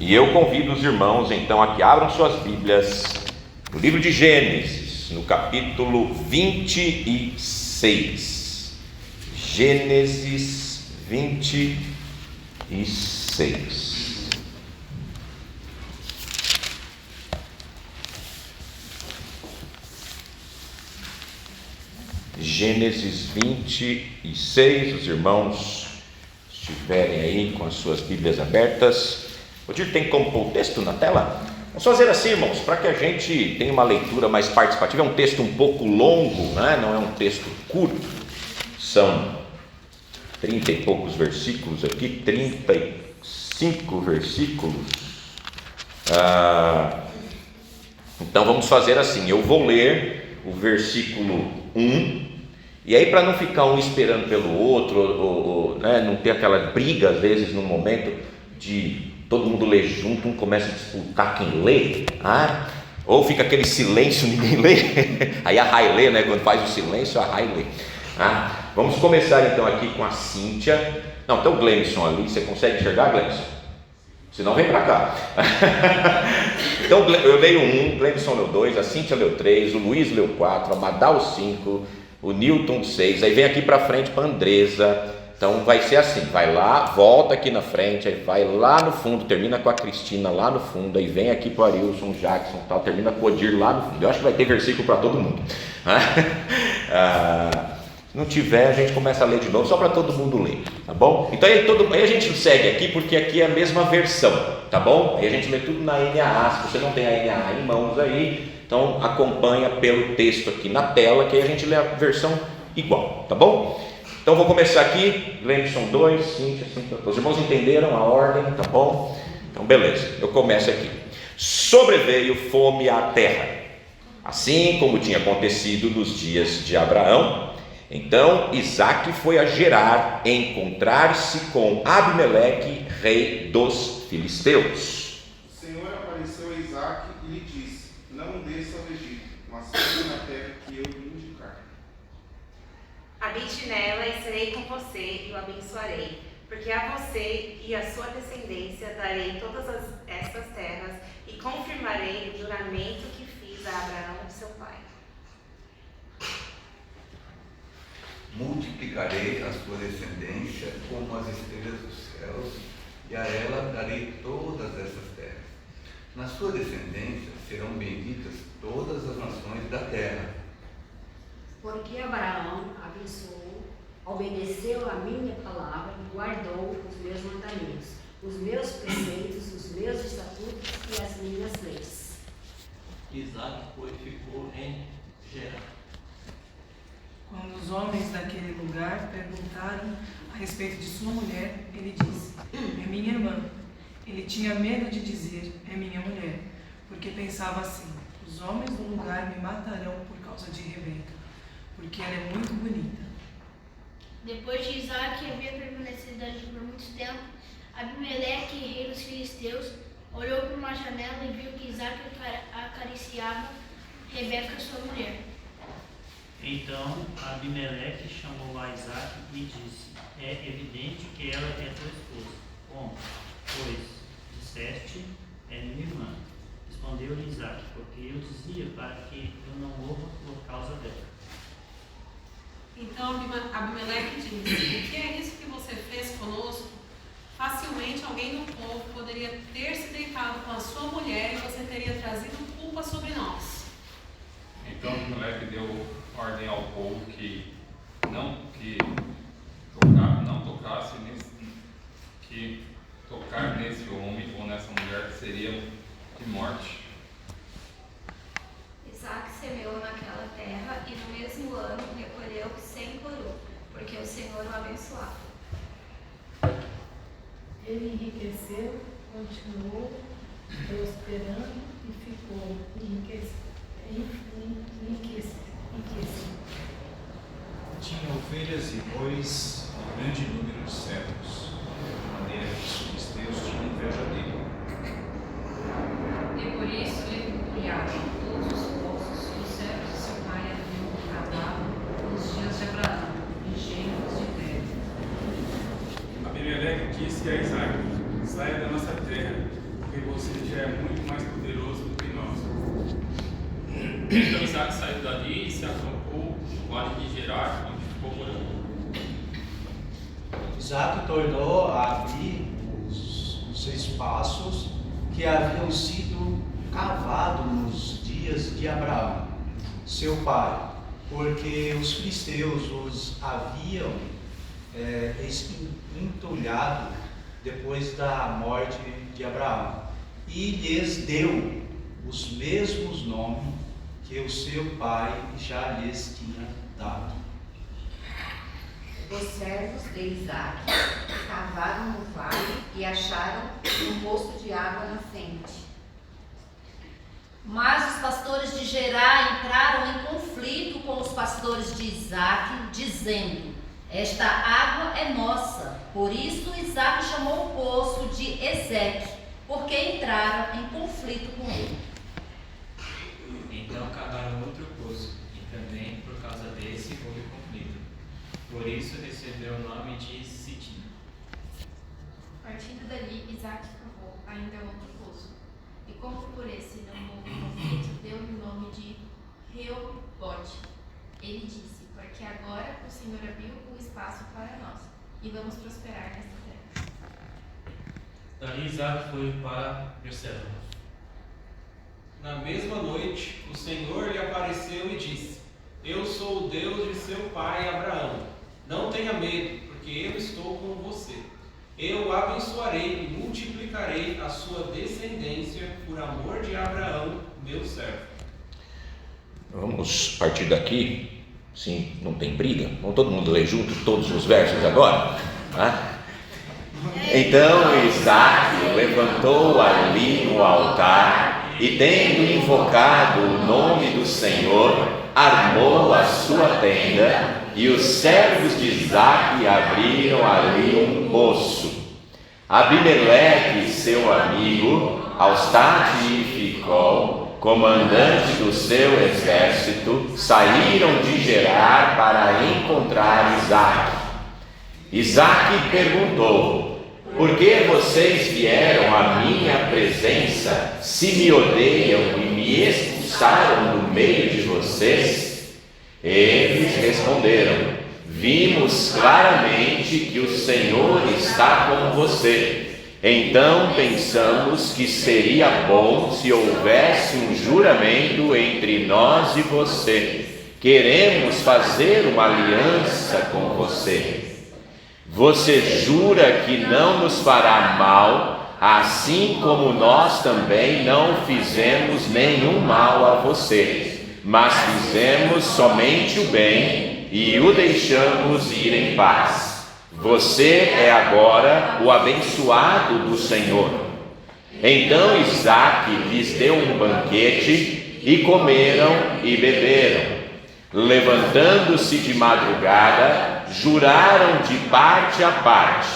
E eu convido os irmãos então a que abram suas Bíblias no livro de Gênesis, no capítulo 26. Gênesis 26. Gênesis 26, os irmãos estiverem aí com as suas Bíblias abertas. O Dir tem como pôr o texto na tela? Vamos fazer assim, irmãos, para que a gente tenha uma leitura mais participativa. É um texto um pouco longo, né? Não é um texto curto, são 30 e poucos versículos aqui, 35 versículos. Então vamos fazer assim, eu vou ler o versículo 1, e aí, para não ficar um esperando pelo outro, né, não ter aquela briga às vezes no momento de todo mundo ler junto, um começa a disputar quem lê, ou fica aquele silêncio, ninguém lê, aí a Rai lê, né, quando faz o silêncio, a Rai lê. Vamos começar então aqui com a Cíntia. Não, tem o Gleison ali, você consegue enxergar, Gleison? Senão vem para cá. Então eu leio 1, Gleison leu 2, a Cíntia leu 3, o Luiz leu 4, a Madal 5, o Newton 6, aí vem aqui para frente para a Andresa. Então vai ser assim, vai lá, volta aqui na frente, aí vai lá no fundo, termina com a Cristina lá no fundo, aí vem aqui para o Arilson, Jackson, tal, termina com o Odir lá no fundo. Eu acho que vai ter versículo para todo mundo. Se não tiver, a gente começa a ler de novo, só para todo mundo ler, tá bom? Então aí a gente segue aqui, porque aqui é a mesma versão, tá bom? Aí a gente lê tudo na NAA. Se você não tem a NAA em mãos aí, então acompanha pelo texto aqui na tela, que aí a gente lê a versão igual, tá bom? Então vou começar aqui, Gleison 2, Cíntia, os irmãos entenderam a ordem, tá bom? Então beleza, eu começo aqui. Sobreveio fome à terra, assim como tinha acontecido nos dias de Abraão. Então Isaque foi a Gerar encontrar-se com Abimeleque, rei dos filisteus. O Senhor apareceu a Isaque e lhe disse: não desça ao Egito, mas fique na terra que eu lhe indicar. Habite nela e serei com você e o abençoarei, porque a você e a sua descendência darei todas estas terras e confirmarei o juramento que fiz a Abraão, seu pai. Multiplicarei a sua descendência como as estrelas dos céus, e a ela darei todas essas terras. Na sua descendência serão benditas todas as nações da terra. Porque Abraão abençoou, obedeceu a minha palavra e guardou os meus mandamentos, os meus preceitos, os meus estatutos e as minhas leis. Isaque ficou em Gerar. Quando os homens daquele lugar perguntaram a respeito de sua mulher, ele disse: é minha irmã. Ele tinha medo de dizer: é minha mulher, porque pensava assim: os homens do lugar me matarão por causa de Rebeca, porque ela é muito bonita. Depois de Isaque havia permanecido ali por muito tempo, Abimeleque, rei dos filisteus, olhou por uma janela e viu que Isaque acariciava Rebeca, sua mulher. Então Abimeleque chamou a Isaque e disse: é evidente que ela é tua esposa. Como? Pois disseste: é minha irmã. Respondeu-lhe Isaque: porque eu dizia para que eu não morra por causa dela. Então Abimeleque disse: o que é isso que você fez conosco? Facilmente alguém do povo poderia ter se deitado com a sua mulher e você teria trazido culpa sobre nós. Então Abimeleque deu ordem ao povo que tocar nesse homem ou nessa mulher seria de morte. Isaque semeou naquela terra e no mesmo ano recolheu 100 coroas, porque o Senhor o abençoava. Ele enriqueceu, continuou prosperando e ficou enriquecido. Tinha ovelhas e bois e grande número de servos, de maneira que os filisteus tinham inveja dele. E por isso ele criava todos os poços que os servos de seu pai haviam cavado nos dias de Abraão, enchendo-os de terra. Abimeleque disse a Isaque: saia da nossa terra, porque é muito mais poderoso do que nós. Então Isaac saiu dali e se acampou no vale de Gerar, onde ficou morando. Isaac tornou a abrir os espaços que haviam sido cavados nos dias de Abraão, seu pai, porque os filisteus os haviam entulhado depois da morte de Abraão, e lhes deu os mesmos nomes que o seu pai já lhes tinha dado. Os servos de Isaac cavaram no vale e acharam um poço de água nascente. Mas os pastores de Gerar entraram em conflito com os pastores de Isaac, dizendo: esta água é nossa. Por isso Isaac chamou o poço de Ezeque, porque entraram em conflito com ele. Então cavaram outro poço, e também por causa desse houve conflito. Por isso recebeu o nome de Sitim. Partindo dali, Isaac cavou ainda outro poço. E como por esse não houve conflito, deu-lhe o nome de Reobote. Ele disse: porque agora o Senhor abriu o espaço para nós, e vamos prosperar nesta terra. Dali Isaac foi para Berseba. Na mesma noite, o Senhor lhe apareceu e disse: eu sou o Deus de seu pai Abraão. Não tenha medo, porque eu estou com você. Eu o abençoarei e multiplicarei a sua descendência por amor de Abraão, meu servo. Vamos partir daqui. Sim, não tem briga. Vamos todo mundo ler junto todos os versos agora? Então Isaac levantou ali no altar e, tendo invocado o nome do Senhor, armou a sua tenda, e os servos de Isaac abriram ali um poço. Abimeleque, seu amigo, Austate e Ficol, comandantes do seu exército, saíram de Gerar para encontrar Isaac. Isaac perguntou: por que vocês vieram à minha presença, se me odeiam e me expulsaram do meio de vocês? Eles responderam: vimos claramente que o Senhor está com você. Então pensamos que seria bom se houvesse um juramento entre nós e você. Queremos fazer uma aliança com você. Você jura que não nos fará mal, assim como nós também não fizemos nenhum mal a você, mas fizemos somente o bem e o deixamos ir em paz. Você é agora o abençoado do Senhor. Então Isaac lhes deu um banquete, e comeram e beberam. Levantando-se de madrugada, juraram de parte a parte.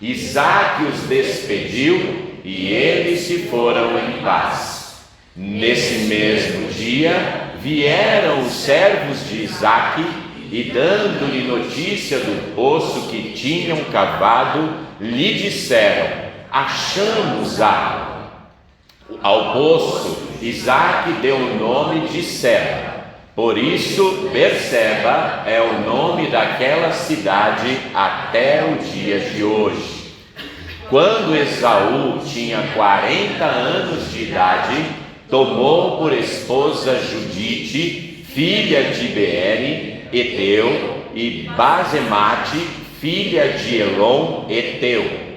Isaac os despediu e eles se foram em paz. Nesse mesmo dia vieram os servos de Isaac e, dando-lhe notícia do poço que tinham cavado, lhe disseram: achamos água. Ao poço Isaac deu o nome de Seba. Por isso Berseba é o nome daquela cidade até o dia de hoje. Quando Esaú tinha 40 anos de idade, tomou por esposa Judite, filha de Beere, Eteu, e Basemate, filha de Elon, Eteu.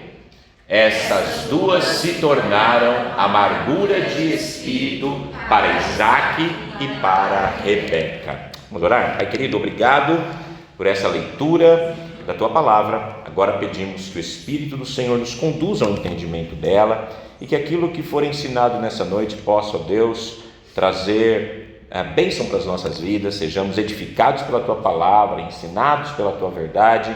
Essas duas se tornaram amargura de espírito para Isaac e para Rebeca. Vamos orar? Pai querido, obrigado por essa leitura da Tua Palavra. Agora pedimos que o Espírito do Senhor nos conduza ao entendimento dela e que aquilo que for ensinado nessa noite possa, ó Deus, trazer a bênção para as nossas vidas, sejamos edificados pela Tua Palavra, ensinados pela Tua verdade,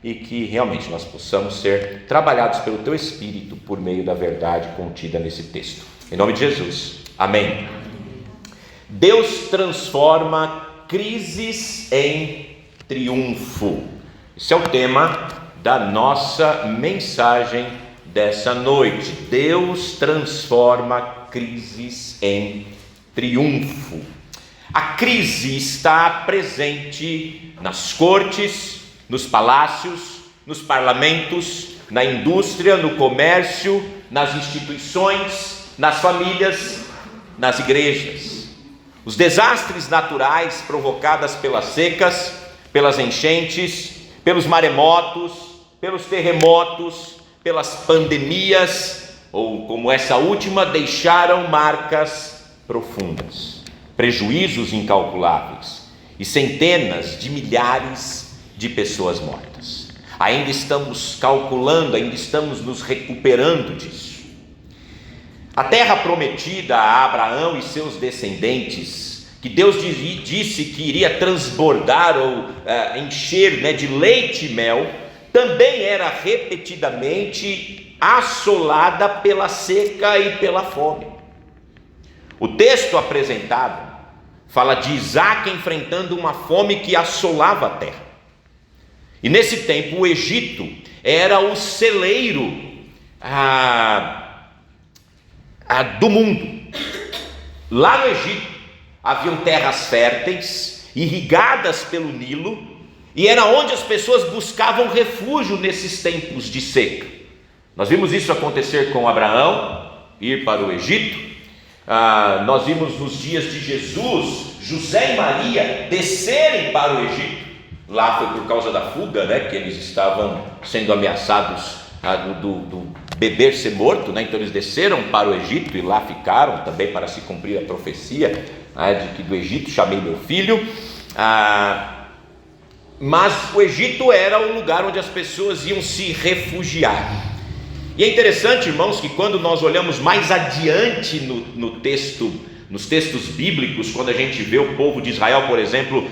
e que realmente nós possamos ser trabalhados pelo Teu Espírito por meio da verdade contida nesse texto. Em nome de Jesus, amém. Deus transforma crises em triunfo. Esse é o tema da nossa mensagem dessa noite. Deus transforma crises em triunfo. A crise está presente nas cortes, nos palácios, nos parlamentos, na indústria, no comércio, nas instituições, nas famílias, nas igrejas. Os desastres naturais provocados pelas secas, pelas enchentes, pelos maremotos, pelos terremotos, pelas pandemias, ou como essa última, deixaram marcas profundas, prejuízos incalculáveis e centenas de milhares de pessoas mortas. Ainda estamos calculando, ainda estamos nos recuperando disso. A terra prometida a Abraão e seus descendentes, que Deus disse que iria transbordar ou encher, de leite e mel, também era repetidamente assolada pela seca e pela fome. O texto apresentado fala de Isaac enfrentando uma fome que assolava a terra. E nesse tempo o Egito era o celeiro do mundo. Lá no Egito haviam terras férteis, irrigadas pelo Nilo, e era onde as pessoas buscavam refúgio nesses tempos de seca. Nós vimos isso acontecer com Abraão, ir para o Egito. Nós vimos nos dias de Jesus, José e Maria descerem para o Egito. Lá foi por causa da fuga, que eles estavam sendo ameaçados do beber ser morto, então eles desceram para o Egito e lá ficaram também para se cumprir a profecia de que do Egito chamei meu filho. Mas o Egito era o lugar onde as pessoas iam se refugiar. E é interessante, irmãos, que quando nós olhamos mais adiante nos textos bíblicos, quando a gente vê o povo de Israel, por exemplo,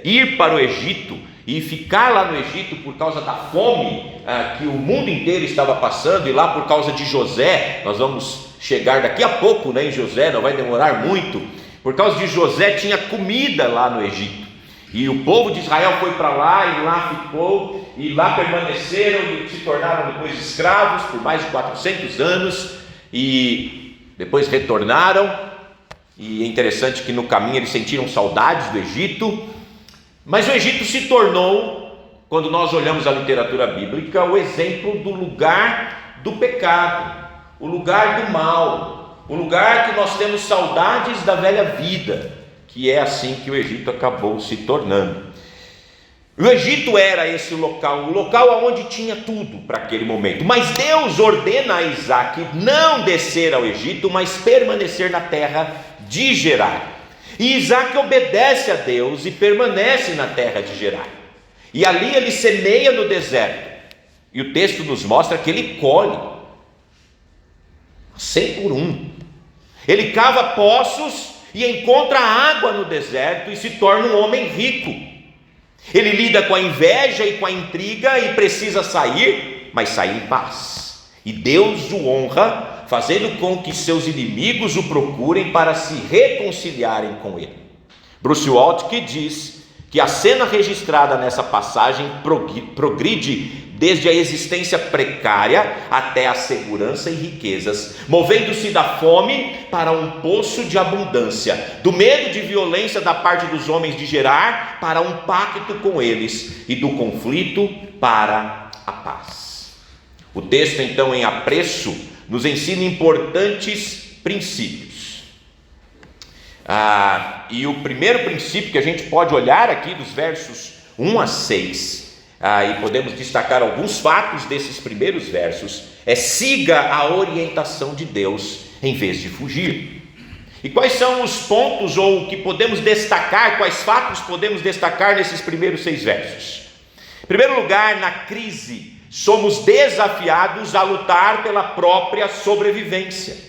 ir para o Egito e ficar lá no Egito por causa da fome que o mundo inteiro estava passando, e lá por causa de José, nós vamos chegar daqui a pouco em José, não vai demorar muito. Por causa de José tinha comida lá no Egito, e o povo de Israel foi para lá e lá ficou, e lá permaneceram e se tornaram depois escravos por mais de 400 anos, e depois retornaram. E é interessante que no caminho eles sentiram saudades do Egito. Mas o Egito se tornou, quando nós olhamos a literatura bíblica, o exemplo do lugar do pecado, o lugar do mal, o lugar que nós temos saudades da velha vida, que é assim que o Egito acabou se tornando. O Egito era esse local, o local onde tinha tudo para aquele momento. Mas Deus ordena a Isaac não descer ao Egito, mas permanecer na terra de Gerar. E Isaac obedece a Deus e permanece na terra de Gerar. E ali ele semeia no deserto. E o texto nos mostra que ele colhe 100 por 1. Ele cava poços e encontra água no deserto e se torna um homem rico. Ele lida com a inveja e com a intriga e precisa sair, mas sai em paz. E Deus o honra, fazendo com que seus inimigos o procurem para se reconciliarem com ele. Bruce Waltke diz que a cena registrada nessa passagem progride desde a existência precária até a segurança e riquezas, movendo-se da fome para um poço de abundância, do medo de violência da parte dos homens de Gerar para um pacto com eles, e do conflito para a paz. O texto, então, em apreço, nos ensina importantes princípios. E o primeiro princípio que a gente pode olhar aqui dos versos 1 a 6, e podemos destacar alguns fatos desses primeiros versos, é: siga a orientação de Deus em vez de fugir. E quais são os pontos ou o que podemos destacar, quais fatos podemos destacar nesses primeiros 6 versos? Em primeiro lugar, na crise, somos desafiados a lutar pela própria sobrevivência.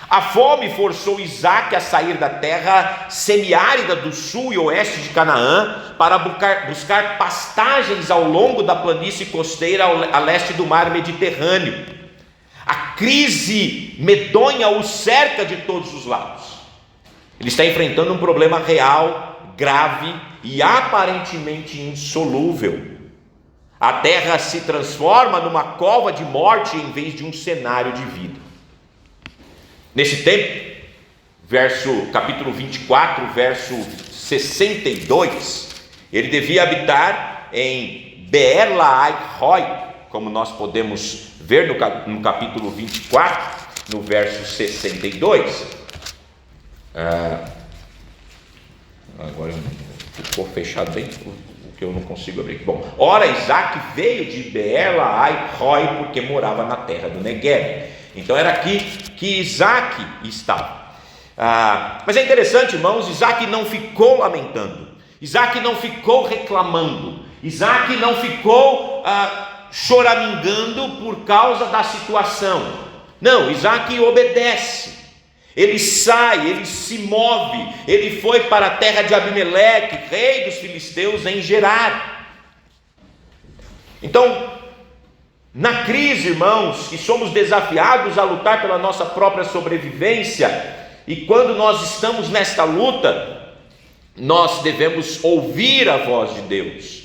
A fome forçou Isaac a sair da terra semiárida do sul e oeste de Canaã para buscar pastagens ao longo da planície costeira a leste do mar Mediterrâneo. A crise medonha o cerca de todos os lados. Ele está enfrentando um problema real, grave e aparentemente insolúvel. a terra se transforma numa cova de morte em vez de um cenário de vida. Nesse tempo, capítulo 24, verso 62, ele devia habitar em Beer Lahai Roi, como nós podemos ver no capítulo 24, no verso 62. Agora ficou fechado bem, o que eu não consigo abrir. Bom, ora Isaac veio de Beer Lahai Roi, porque morava na terra do Negueb. Então era aqui que Isaac estava. Mas é interessante, irmãos, Isaac não ficou lamentando, Isaac não ficou reclamando, Isaac não ficou choramingando por causa da situação. Não, Isaac obedece, ele sai, ele se move, ele foi para a terra de Abimeleque, rei dos filisteus, em Gerar. Então, na crise, irmãos, que somos desafiados a lutar pela nossa própria sobrevivência, e quando nós estamos nesta luta, nós devemos ouvir a voz de Deus.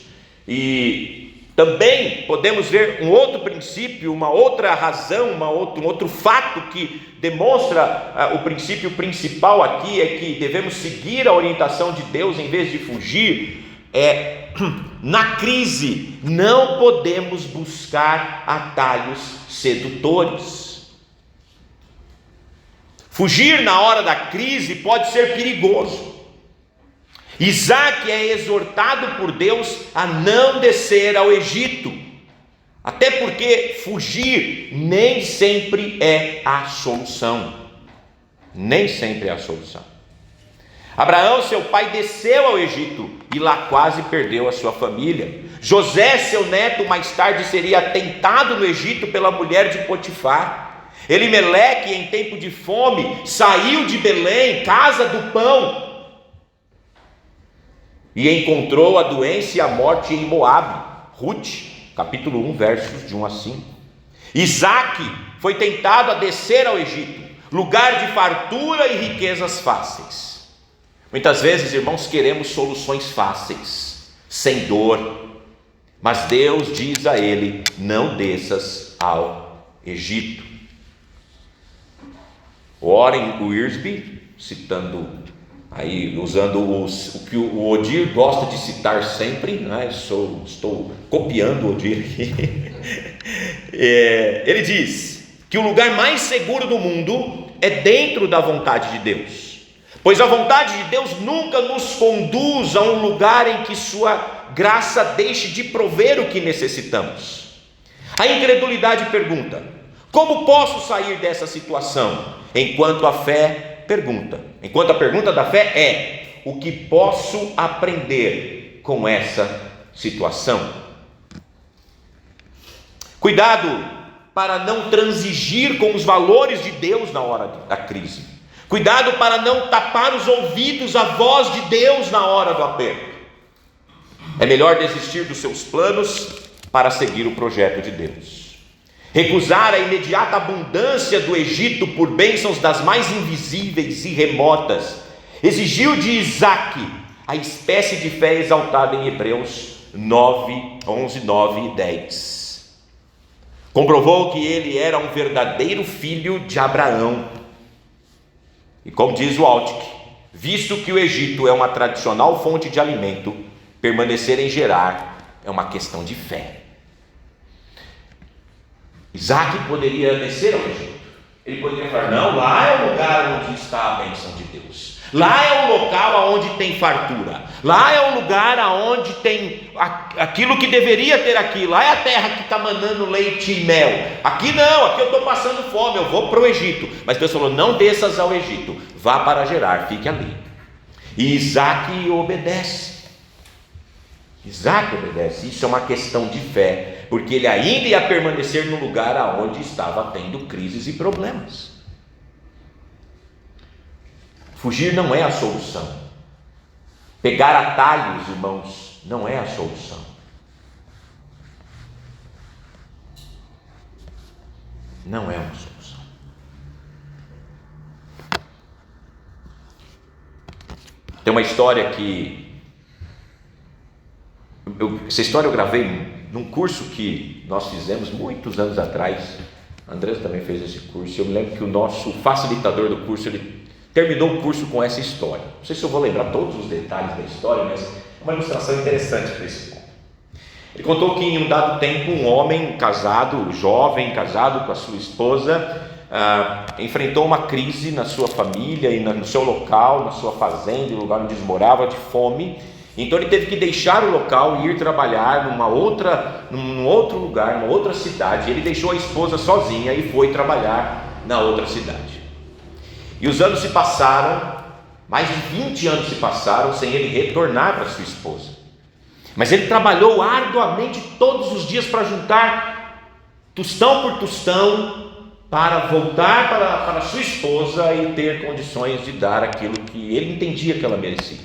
E também podemos ver um outro princípio, uma outra razão, um outro fato que demonstra o princípio principal aqui, é que devemos seguir a orientação de Deus em vez de fugir. Na crise não podemos buscar atalhos sedutores. Fugir na hora da crise pode ser perigoso. Isaac é exortado por Deus a não descer ao Egito, até porque fugir nem sempre é a solução. Nem sempre é a solução. Abraão, seu pai, desceu ao Egito e lá quase perdeu a sua família. José, seu neto, mais tarde seria tentado no Egito pela mulher de Potifar. Elimeleque, em tempo de fome, saiu de Belém, casa do pão, e encontrou a doença e a morte em Moabe. Ruth, capítulo 1, versos de 1 a 5. Isaac foi tentado a descer ao Egito, lugar de fartura e riquezas fáceis. Muitas vezes, irmãos, queremos soluções fáceis, sem dor, mas Deus diz a ele: não desças ao Egito. Warren Wiersbe, citando aí, usando o que o Odir gosta de citar sempre, né? Estou copiando o Odir aqui. Ele diz que o lugar mais seguro do mundo é dentro da vontade de Deus, pois a vontade de Deus nunca nos conduz a um lugar em que sua graça deixe de prover o que necessitamos. A incredulidade pergunta: como posso sair dessa situação? Enquanto a pergunta da fé é: o que posso aprender com essa situação? Cuidado para não transigir com os valores de Deus na hora da crise. Cuidado para não tapar os ouvidos à voz de Deus na hora do aperto. É melhor desistir dos seus planos para seguir o projeto de Deus. Recusar a imediata abundância do Egito por bênçãos das mais invisíveis e remotas exigiu de Isaac a espécie de fé exaltada em Hebreus 11, 9 e 10. Comprovou que ele era um verdadeiro filho de Abraão. E como diz o Waltke, visto que o Egito é uma tradicional fonte de alimento, permanecer em Gerar é uma questão de fé. Isaac poderia descer ao Egito, ele poderia falar: não, lá é o lugar onde está a bênção de Deus, lá é o local onde tem fartura, lá é o lugar onde tem aquilo que deveria ter aqui, lá é a terra que está manando leite e mel. Aqui não, aqui eu estou passando fome, eu vou para o Egito. Mas Deus falou: não desças ao Egito, vá para Gerar, fique ali. E Isaac obedece. Isaac obedece. Isso é uma questão de fé, porque ele ainda ia permanecer no lugar aonde estava tendo crises e problemas. Fugir não é a solução. Pegar atalhos, irmãos, não é a solução. Não é uma solução. Tem uma história que essa história eu gravei num curso que nós fizemos muitos anos atrás. A Andressa também fez esse curso. Eu me lembro que o nosso facilitador do curso, ele terminou o curso com essa história. Não sei se eu vou lembrar todos os detalhes da história, mas é uma ilustração interessante para esse ponto. Ele contou que em um dado tempo um homem casado, jovem, casado com a sua esposa, enfrentou uma crise na sua família e no seu local, na sua fazenda, no lugar onde eles moravam, de fome. Então ele teve que deixar o local e ir trabalhar num outro lugar, numa outra cidade. Ele deixou a esposa sozinha e foi trabalhar na outra cidade. E os anos se passaram, mais de 20 anos se passaram sem ele retornar para sua esposa. Mas ele trabalhou arduamente todos os dias para juntar tostão por tostão para voltar para sua esposa e ter condições de dar aquilo que ele entendia que ela merecia.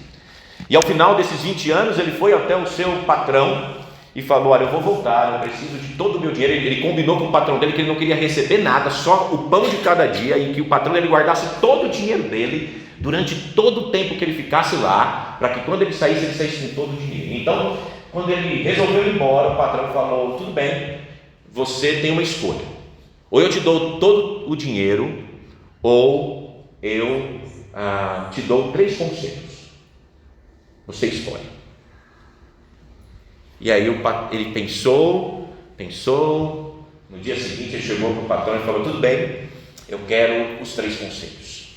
E ao final desses 20 anos ele foi até o seu patrão e falou: olha, eu vou voltar, eu preciso de todo o meu dinheiro. Ele combinou com o patrão dele que ele não queria receber nada, só o pão de cada dia, e que o patrão dele guardasse todo o dinheiro dele durante todo o tempo que ele ficasse lá, para que quando ele saísse com todo o dinheiro. Então, quando ele resolveu ir embora, o patrão falou: tudo bem, você tem uma escolha, ou eu te dou todo o dinheiro, ou eu te dou 3 conselhos, você escolhe. E aí ele pensou, no dia seguinte ele chegou para o patrão e falou: tudo bem, eu quero os 3 conselhos.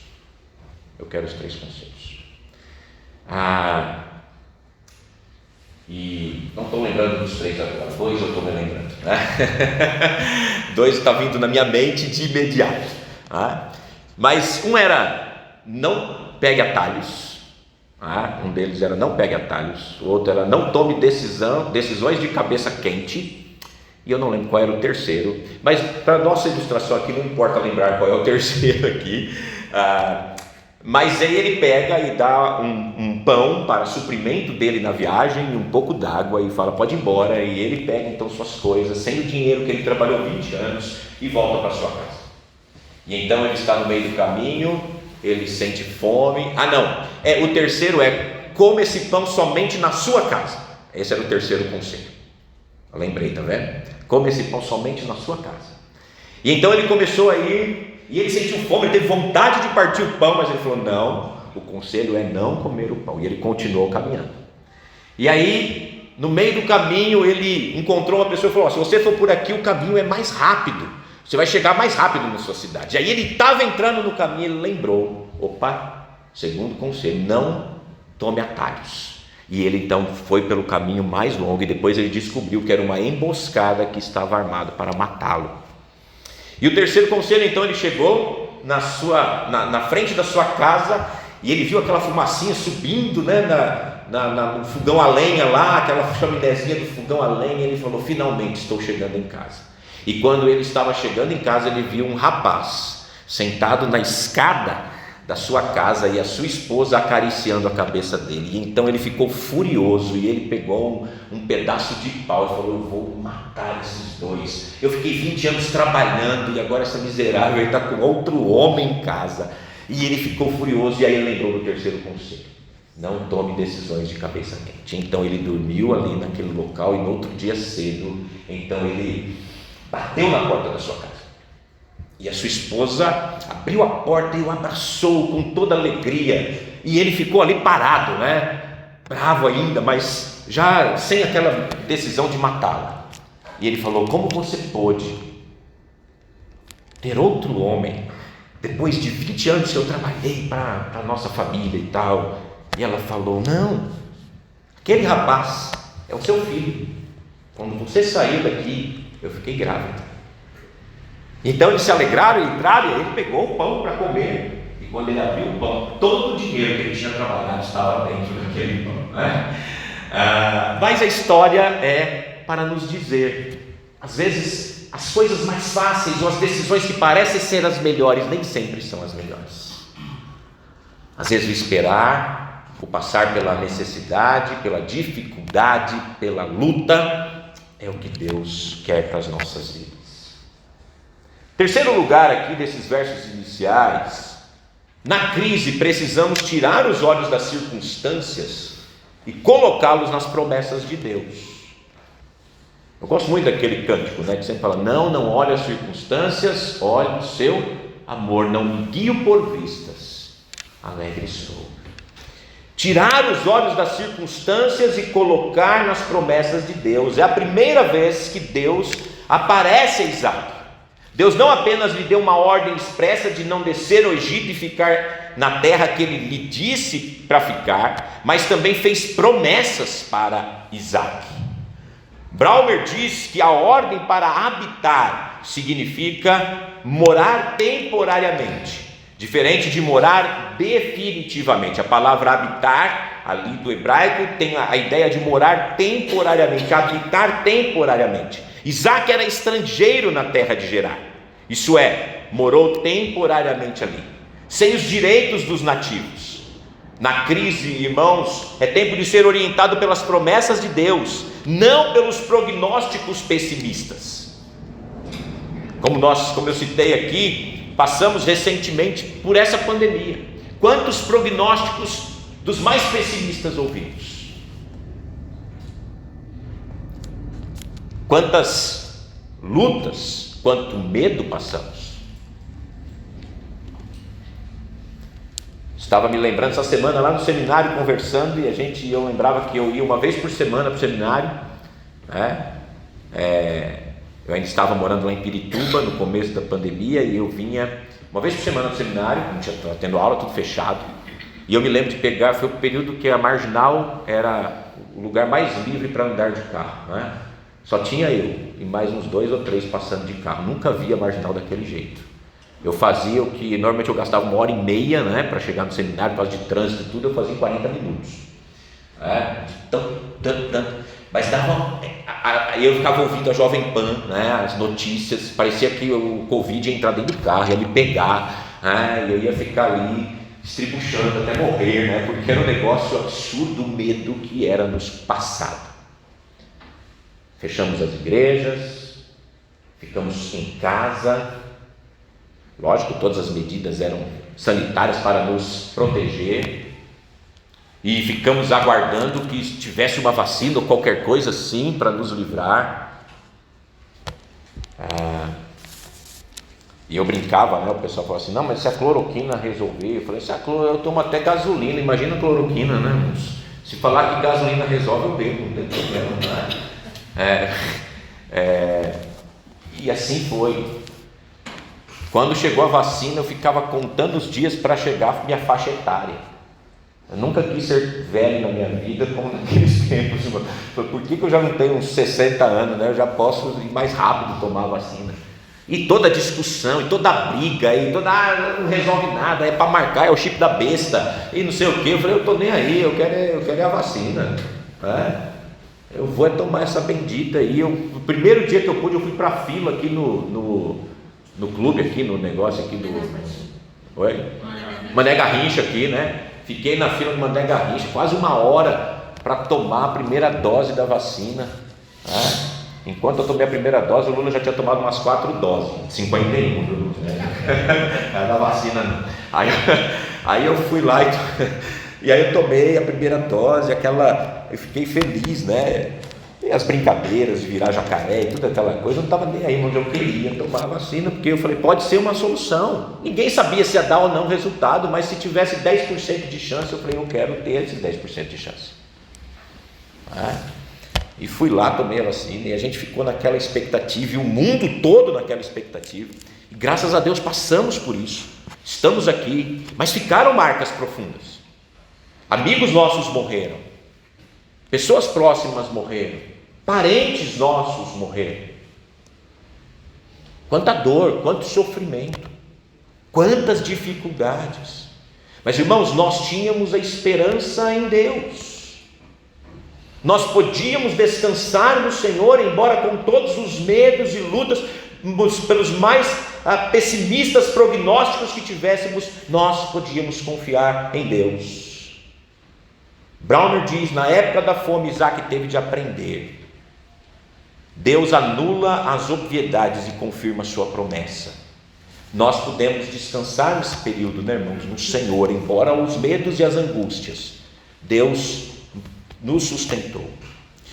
Eu quero os 3 conselhos. E não estou lembrando dos 3 agora, 2 eu estou me lembrando, né? 2 está vindo na minha mente de imediato. Mas um era: não pegue atalhos. Um deles era: não pegue atalhos. O outro era: não tome decisões de cabeça quente. E eu não lembro qual era o terceiro, mas para nossa ilustração aqui não importa lembrar qual é o terceiro aqui. Mas aí ele pega e dá um pão para suprimento dele na viagem e um pouco d'água e fala: pode ir embora. E ele pega então suas coisas, sem o dinheiro que ele trabalhou 20 anos, e volta para sua casa. E então ele está no meio do caminho, ele sente fome. O terceiro é: come esse pão somente na sua casa. Esse era o terceiro conselho. Eu lembrei, tá vendo? Come esse pão somente na sua casa. E então ele começou a ir, e ele sentiu fome, ele teve vontade de partir o pão, mas ele falou: não, o conselho é não comer o pão. E ele continuou caminhando. E aí, no meio do caminho, ele encontrou uma pessoa e falou: se você for por aqui, o caminho é mais rápido, você vai chegar mais rápido na sua cidade. E aí ele estava entrando no caminho, ele lembrou: opa, segundo conselho, não tome atalhos. E ele então foi pelo caminho mais longo, e depois ele descobriu que era uma emboscada que estava armada para matá-lo. E o terceiro conselho, então, ele chegou na frente da sua casa, e ele viu aquela fumacinha subindo, né, no fogão a lenha lá, aquela chaminézinha do fogão a lenha. Ele falou: finalmente estou chegando em casa. E quando ele estava chegando em casa, ele viu um rapaz sentado na escada da sua casa e a sua esposa acariciando a cabeça dele. E então ele ficou furioso, e ele pegou um pedaço de pau e falou: eu vou matar esses 2. Eu fiquei 20 anos trabalhando e agora essa miserável está com outro homem em casa. E ele ficou furioso, e aí ele lembrou do terceiro conselho: não tome decisões de cabeça quente. Então ele dormiu ali naquele local, e no outro dia cedo, então ele bateu na porta da sua casa. E a sua esposa abriu a porta e o abraçou com toda alegria. E ele ficou ali parado, né? Bravo ainda, mas já sem aquela decisão de matá-la. E ele falou: como você pôde ter outro homem depois de 20 anos que eu trabalhei para a nossa família e tal? E ela falou: não, aquele rapaz é o seu filho. Quando você saiu daqui, eu fiquei grávida. Então eles se alegraram e entraram, e ele pegou o pão para comer. E quando ele abriu o pão, todo o dinheiro que ele tinha trabalhado estava dentro daquele pão, né? Mas a história é para nos dizer: às vezes as coisas mais fáceis, ou as decisões que parecem ser as melhores, nem sempre são as melhores. Às vezes o esperar, o passar pela necessidade, pela dificuldade, pela luta, é o que Deus quer para as nossas vidas. Terceiro lugar aqui desses versos iniciais: na crise precisamos tirar os olhos das circunstâncias e colocá-los nas promessas de Deus. Eu gosto muito daquele cântico, né, que sempre fala: não olhe as circunstâncias, olhe o seu amor, não me guio por vistas, alegre estou. Tirar os olhos das circunstâncias e colocar nas promessas de Deus. É a primeira vez que Deus aparece a Isaac. Deus não apenas lhe deu uma ordem expressa de não descer ao Egito e ficar na terra que ele lhe disse para ficar, mas também fez promessas para Isaac. Braumer diz que a ordem para habitar significa morar temporariamente, diferente de morar definitivamente. A palavra habitar, ali do hebraico, tem a ideia de morar temporariamente, habitar temporariamente. Isaac era estrangeiro na terra de Gerar, isso é, morou temporariamente ali, sem os direitos dos nativos. Na crise, irmãos, é tempo de ser orientado pelas promessas de Deus, não pelos prognósticos pessimistas. Como eu citei aqui, passamos recentemente por essa pandemia. Quantos prognósticos dos mais pessimistas ouvimos? Quantas lutas, quanto medo passamos? Estava me lembrando essa semana lá no seminário conversando, e eu lembrava que eu ia uma vez por semana para o seminário, né? Eu ainda estava morando lá em Pirituba no começo da pandemia, e eu vinha uma vez por semana para o seminário, estava tendo aula, tudo fechado, e eu me lembro de pegar, foi o período que a Marginal era o lugar mais livre para andar de carro, né? Só tinha eu e mais uns 2 ou 3 passando de carro, nunca vi a Marginal daquele jeito. Eu fazia o que normalmente eu gastava 1h30, né, para chegar no seminário, por causa de trânsito e tudo, eu fazia em 40 minutos. Mas dava. Aí eu ficava ouvindo a Jovem Pan, né, as notícias, parecia que o Covid ia entrar dentro do carro, ia me pegar, e eu ia ficar ali estribuchando até morrer, né, porque era um negócio absurdo, o medo que era nos passado. Fechamos as igrejas, ficamos em casa. Lógico, todas as medidas eram sanitárias para nos proteger, e ficamos aguardando que tivesse uma vacina ou qualquer coisa assim para nos livrar. E eu brincava, né? O pessoal falava assim: não, mas se a cloroquina resolver, eu falei: eu tomo até gasolina, imagina a cloroquina, né? Se falar que gasolina resolve, eu bebo, não tem problema, né? E assim foi. Quando chegou a vacina, eu ficava contando os dias para chegar a minha faixa etária. Eu nunca quis ser velho na minha vida como naqueles tempos. Por que eu já não tenho uns 60 anos, né? Eu já posso ir mais rápido tomar a vacina. E toda a discussão, e toda a briga, e toda não resolve nada, é para marcar, é o chip da besta, e não sei o que. Eu falei: eu estou nem aí, eu quero a vacina. Eu vou tomar essa bendita aí. O primeiro dia que eu pude, eu fui para a fila aqui no clube, aqui no negócio aqui do Mané Garrincha aqui, né? Fiquei na fila do Mané Garrincha quase 1 hora para tomar a primeira dose da vacina, né? Enquanto eu tomei a primeira dose, o Lula já tinha tomado umas 4 doses, 51 do Lula, né? Da vacina. Aí eu fui lá e aí eu tomei a primeira dose, eu fiquei feliz, né? E as brincadeiras de virar jacaré e toda aquela coisa, eu não estava nem aí onde eu queria tomar a vacina, porque eu falei: pode ser uma solução. Ninguém sabia se ia dar ou não resultado, mas se tivesse 10% de chance, eu falei: eu quero ter esses 10% de chance. E fui lá, tomei a vacina, e a gente ficou naquela expectativa, e o mundo todo naquela expectativa, e graças a Deus passamos por isso, estamos aqui, mas ficaram marcas profundas. Amigos nossos morreram, pessoas próximas morreram, parentes nossos morreram. Quanta dor, quanto sofrimento, quantas dificuldades. Mas, irmãos, nós tínhamos a esperança em Deus. Nós podíamos descansar no Senhor, embora com todos os medos e lutas, pelos mais pessimistas prognósticos que tivéssemos, nós podíamos confiar em Deus. Brauner diz: na época da fome, Isaac teve de aprender. Deus anula as obviedades e confirma a sua promessa. Nós podemos descansar nesse período, né, irmãos, no Senhor, embora os medos e as angústias. Deus nos sustentou.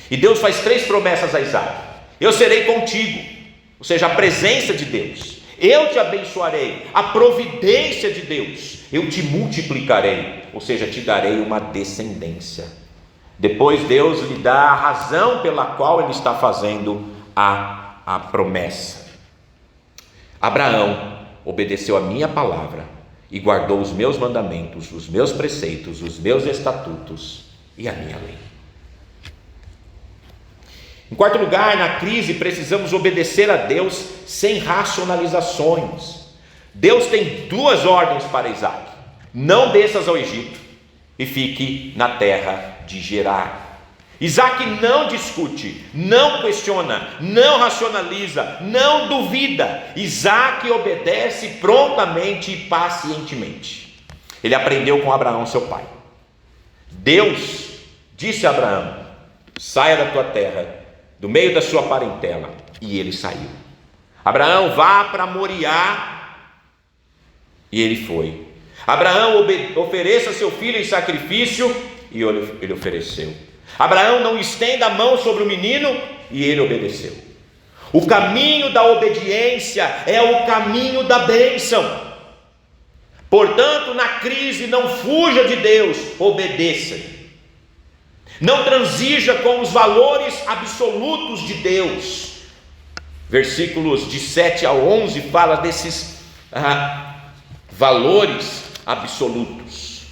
E Deus faz 3 promessas a Isaac. eu serei contigo, ou seja, a presença de Deus, eu te abençoarei, a providência de Deus, eu te multiplicarei, ou seja, te darei uma descendência. Depois Deus lhe dá a razão pela qual ele está fazendo a promessa. Abraão obedeceu a minha palavra e guardou os meus mandamentos, os meus preceitos, os meus estatutos e a minha lei. Em quarto lugar, na crise precisamos obedecer a Deus sem racionalizações. Deus tem duas ordens para Isaac: não desças ao Egito e fique na terra de Gerar. Isaac não discute, não questiona, não racionaliza, não duvida. Isaac obedece prontamente e pacientemente. Ele aprendeu com Abraão, seu pai. Deus disse a Abraão: saia da tua terra, do meio da sua parentela, e ele saiu. Abraão, vá para Moriá, e ele foi. Abraão, ofereça seu filho em sacrifício, e ele ofereceu. Abraão, não estenda a mão sobre o menino, e ele obedeceu. O caminho da obediência é o caminho da bênção. Portanto, na crise, não fuja de Deus, obedeça. Não transija com os valores absolutos de Deus. Versículos de 7 a 11 fala desses valores absolutos,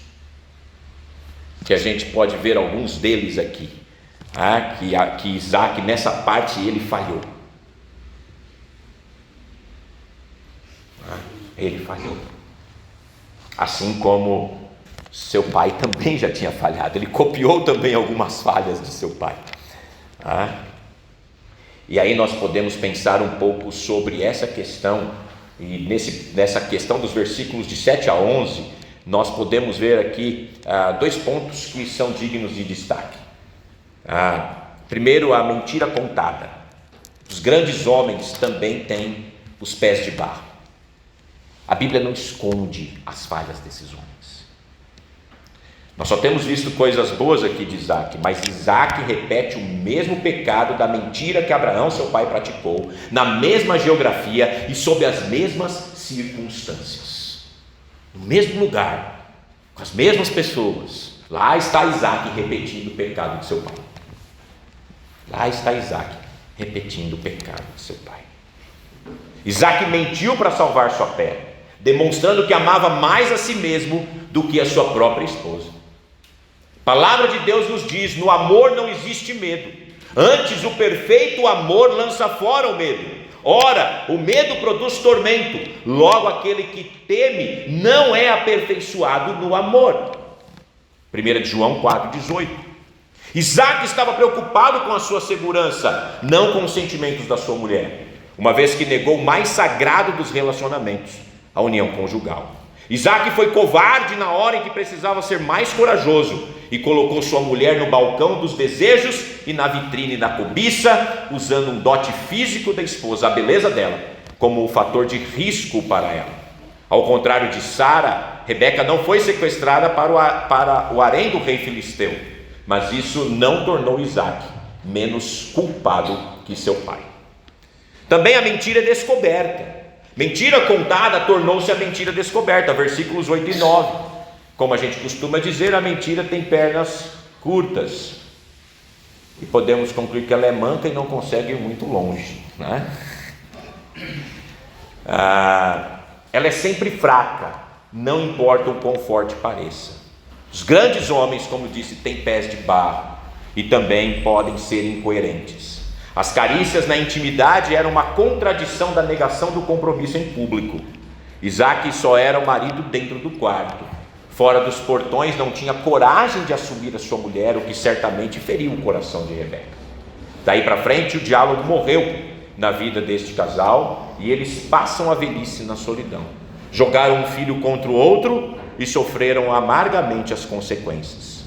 que a gente pode ver alguns deles aqui, que Isaac nessa parte ele falhou. Ele falhou, assim como seu pai também já tinha falhado. Ele copiou também algumas falhas de seu pai. E aí nós podemos pensar um pouco sobre essa questão, e nessa questão dos versículos de 7 a 11, nós podemos ver aqui dois pontos que são dignos de destaque. Primeiro, a mentira contada. Os grandes homens também têm os pés de barro. A Bíblia não esconde as falhas desses homens. Nós só temos visto coisas boas aqui de Isaac, mas Isaac repete o mesmo pecado da mentira que Abraão, seu pai, praticou, na mesma geografia e sob as mesmas circunstâncias. No mesmo lugar, com as mesmas pessoas. Lá está Isaac repetindo o pecado de seu pai. Lá está Isaac repetindo o pecado de seu pai. Isaac mentiu para salvar sua pele, demonstrando que amava mais a si mesmo do que a sua própria esposa. A palavra de Deus nos diz: no amor não existe medo, antes o perfeito amor lança fora o medo. Ora, o medo produz tormento, logo aquele que teme não é aperfeiçoado no amor. 1 João 4,18. Isaac estava preocupado com a sua segurança, não com os sentimentos da sua mulher, uma vez que negou o mais sagrado dos relacionamentos, a união conjugal. Isaac foi covarde na hora em que precisava ser mais corajoso e colocou sua mulher no balcão dos desejos e na vitrine da cobiça, usando um dote físico da esposa, a beleza dela, como um fator de risco para ela. Ao contrário de Sara, Rebeca não foi sequestrada para o harém do rei filisteu, mas isso não tornou Isaac menos culpado que seu pai. Também a mentira é descoberta. Mentira contada tornou-se a mentira descoberta, versículos 8 e 9. Como a gente costuma dizer, a mentira tem pernas curtas. E podemos concluir que ela é manca e não consegue ir muito longe, né? Ela é sempre fraca, não importa o quão forte pareça. Os grandes homens, como disse, têm pés de barro e também podem ser incoerentes. As carícias na intimidade eram uma contradição da negação do compromisso em público. Isaac só era o marido dentro do quarto. Fora dos portões não tinha coragem de assumir a sua mulher, o que certamente feriu o coração de Rebeca. Daí para frente o diálogo morreu na vida deste casal e eles passam a velhice na solidão. Jogaram um filho contra o outro e sofreram amargamente as consequências.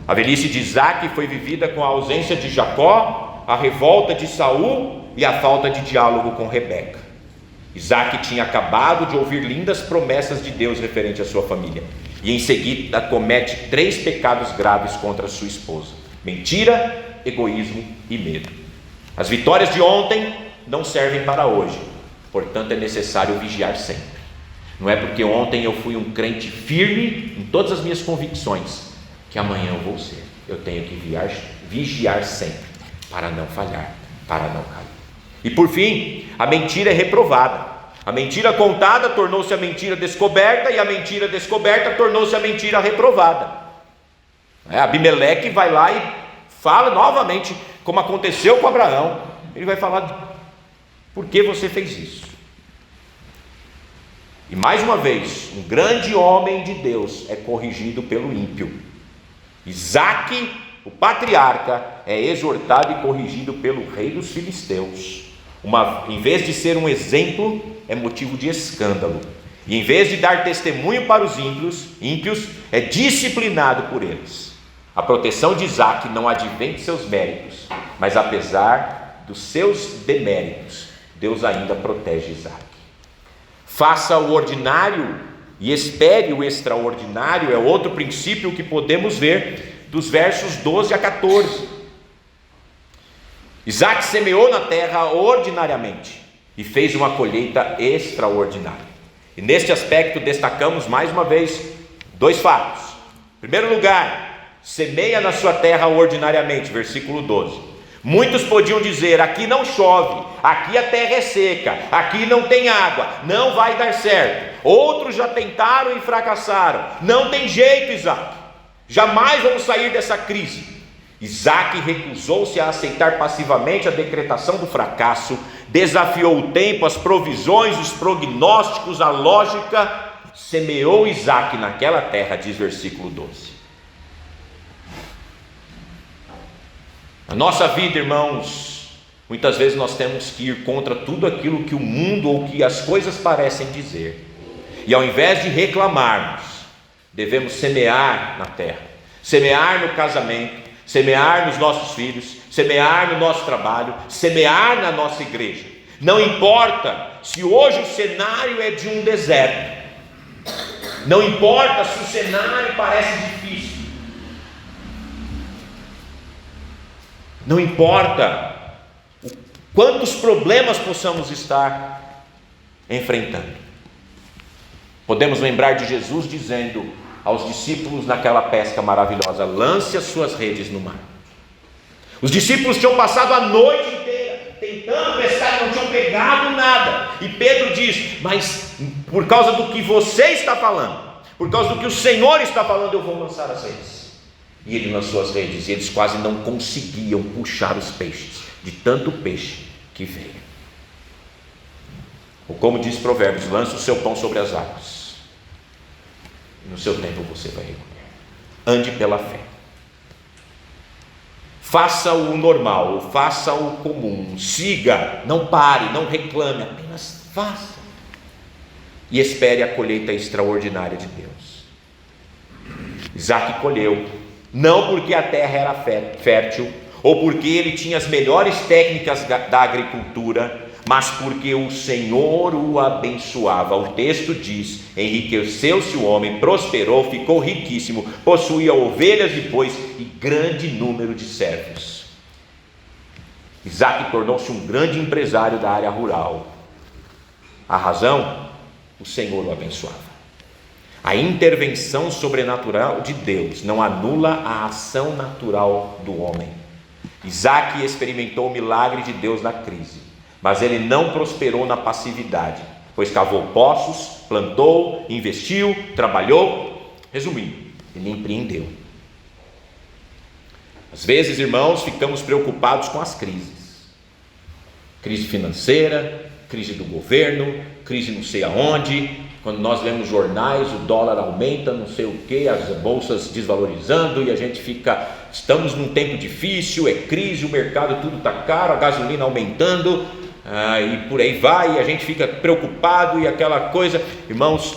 A velhice de Isaac foi vivida com a ausência de Jacó, a revolta de Saul e a falta de diálogo com Rebeca. Isaac tinha acabado de ouvir lindas promessas de Deus referente à sua família e em seguida comete 3 pecados graves contra sua esposa: mentira, egoísmo e medo. As vitórias de ontem não servem para hoje, portanto é necessário vigiar sempre. Não é porque ontem eu fui um crente firme em todas as minhas convicções que amanhã eu vou ser. Eu tenho que vigiar sempre para não falhar, para não cair. E por fim, a mentira é reprovada. A mentira contada tornou-se a mentira descoberta, e a mentira descoberta tornou-se a mentira reprovada. Abimeleque vai lá e fala novamente, como aconteceu com Abraão. Ele vai falar: por que você fez isso? E mais uma vez, um grande homem de Deus é corrigido pelo ímpio. Isaque, o patriarca, é exortado e corrigido pelo rei dos filisteus. Em vez de ser um exemplo, é motivo de escândalo. E em vez de dar testemunho para os ímpios, é disciplinado por eles. A proteção de Isaque não advém de seus méritos, mas apesar dos seus deméritos, Deus ainda protege Isaque. Faça o ordinário e espere o extraordinário, é outro princípio que podemos ver dos versos 12 a 14. Isaque semeou na terra ordinariamente e fez uma colheita extraordinária. E neste aspecto destacamos mais uma vez 2 fatos. Em primeiro lugar, semeia na sua terra ordinariamente, versículo 12. Muitos podiam dizer: aqui não chove, aqui a terra é seca, aqui não tem água, não vai dar certo. Outros já tentaram e fracassaram. Não tem jeito, Isaque, jamais vamos sair dessa crise. Isaque recusou-se a aceitar passivamente a decretação do fracasso, desafiou o tempo, as provisões, os prognósticos, a lógica. Semeou Isaque naquela terra, diz versículo 12. Na nossa vida, irmãos, muitas vezes nós temos que ir contra tudo aquilo que o mundo ou que as coisas parecem dizer, e ao invés de reclamarmos, devemos semear na terra, semear no casamento, semear nos nossos filhos, semear no nosso trabalho, semear na nossa igreja. Não importa se hoje o cenário é de um deserto, não importa se o cenário parece difícil, não importa quantos problemas possamos estar enfrentando. Podemos lembrar de Jesus dizendo aos discípulos naquela pesca maravilhosa: lance as suas redes no mar. Os discípulos tinham passado a noite inteira tentando pescar e não tinham pegado nada. E Pedro diz: mas por causa do que você está falando, por causa do que o Senhor está falando, eu vou lançar as redes. E ele lançou as redes, e eles quase não conseguiam puxar os peixes, de tanto peixe que veio. Ou como diz Provérbios: lança o seu pão sobre as águas, e no seu tempo você vai recolher. Ande pela fé. Faça o normal, faça o comum, siga, não pare, não reclame, apenas faça. E espere a colheita extraordinária de Deus. Isaque colheu, não porque a terra era fértil, ou porque ele tinha as melhores técnicas da agricultura, mas porque o Senhor o abençoava. O texto diz: enriqueceu-se o homem, prosperou, ficou riquíssimo, possuía ovelhas e bois e grande número de servos. Isaque tornou-se um grande empresário da área rural. A razão? O Senhor o abençoava. A intervenção sobrenatural de Deus não anula a ação natural do homem. Isaque experimentou o milagre de Deus na crise, mas ele não prosperou na passividade, pois cavou poços, plantou, investiu, trabalhou. Resumindo, ele empreendeu. Às vezes, irmãos, ficamos preocupados com as crises. Crise financeira, crise do governo, crise não sei aonde. Quando nós lemos jornais, o dólar aumenta, não sei o que, as bolsas desvalorizando, e a gente fica, estamos num tempo difícil, é crise, o mercado tudo está caro, a gasolina aumentando, e por aí vai, e a gente fica preocupado, e aquela coisa. Irmãos,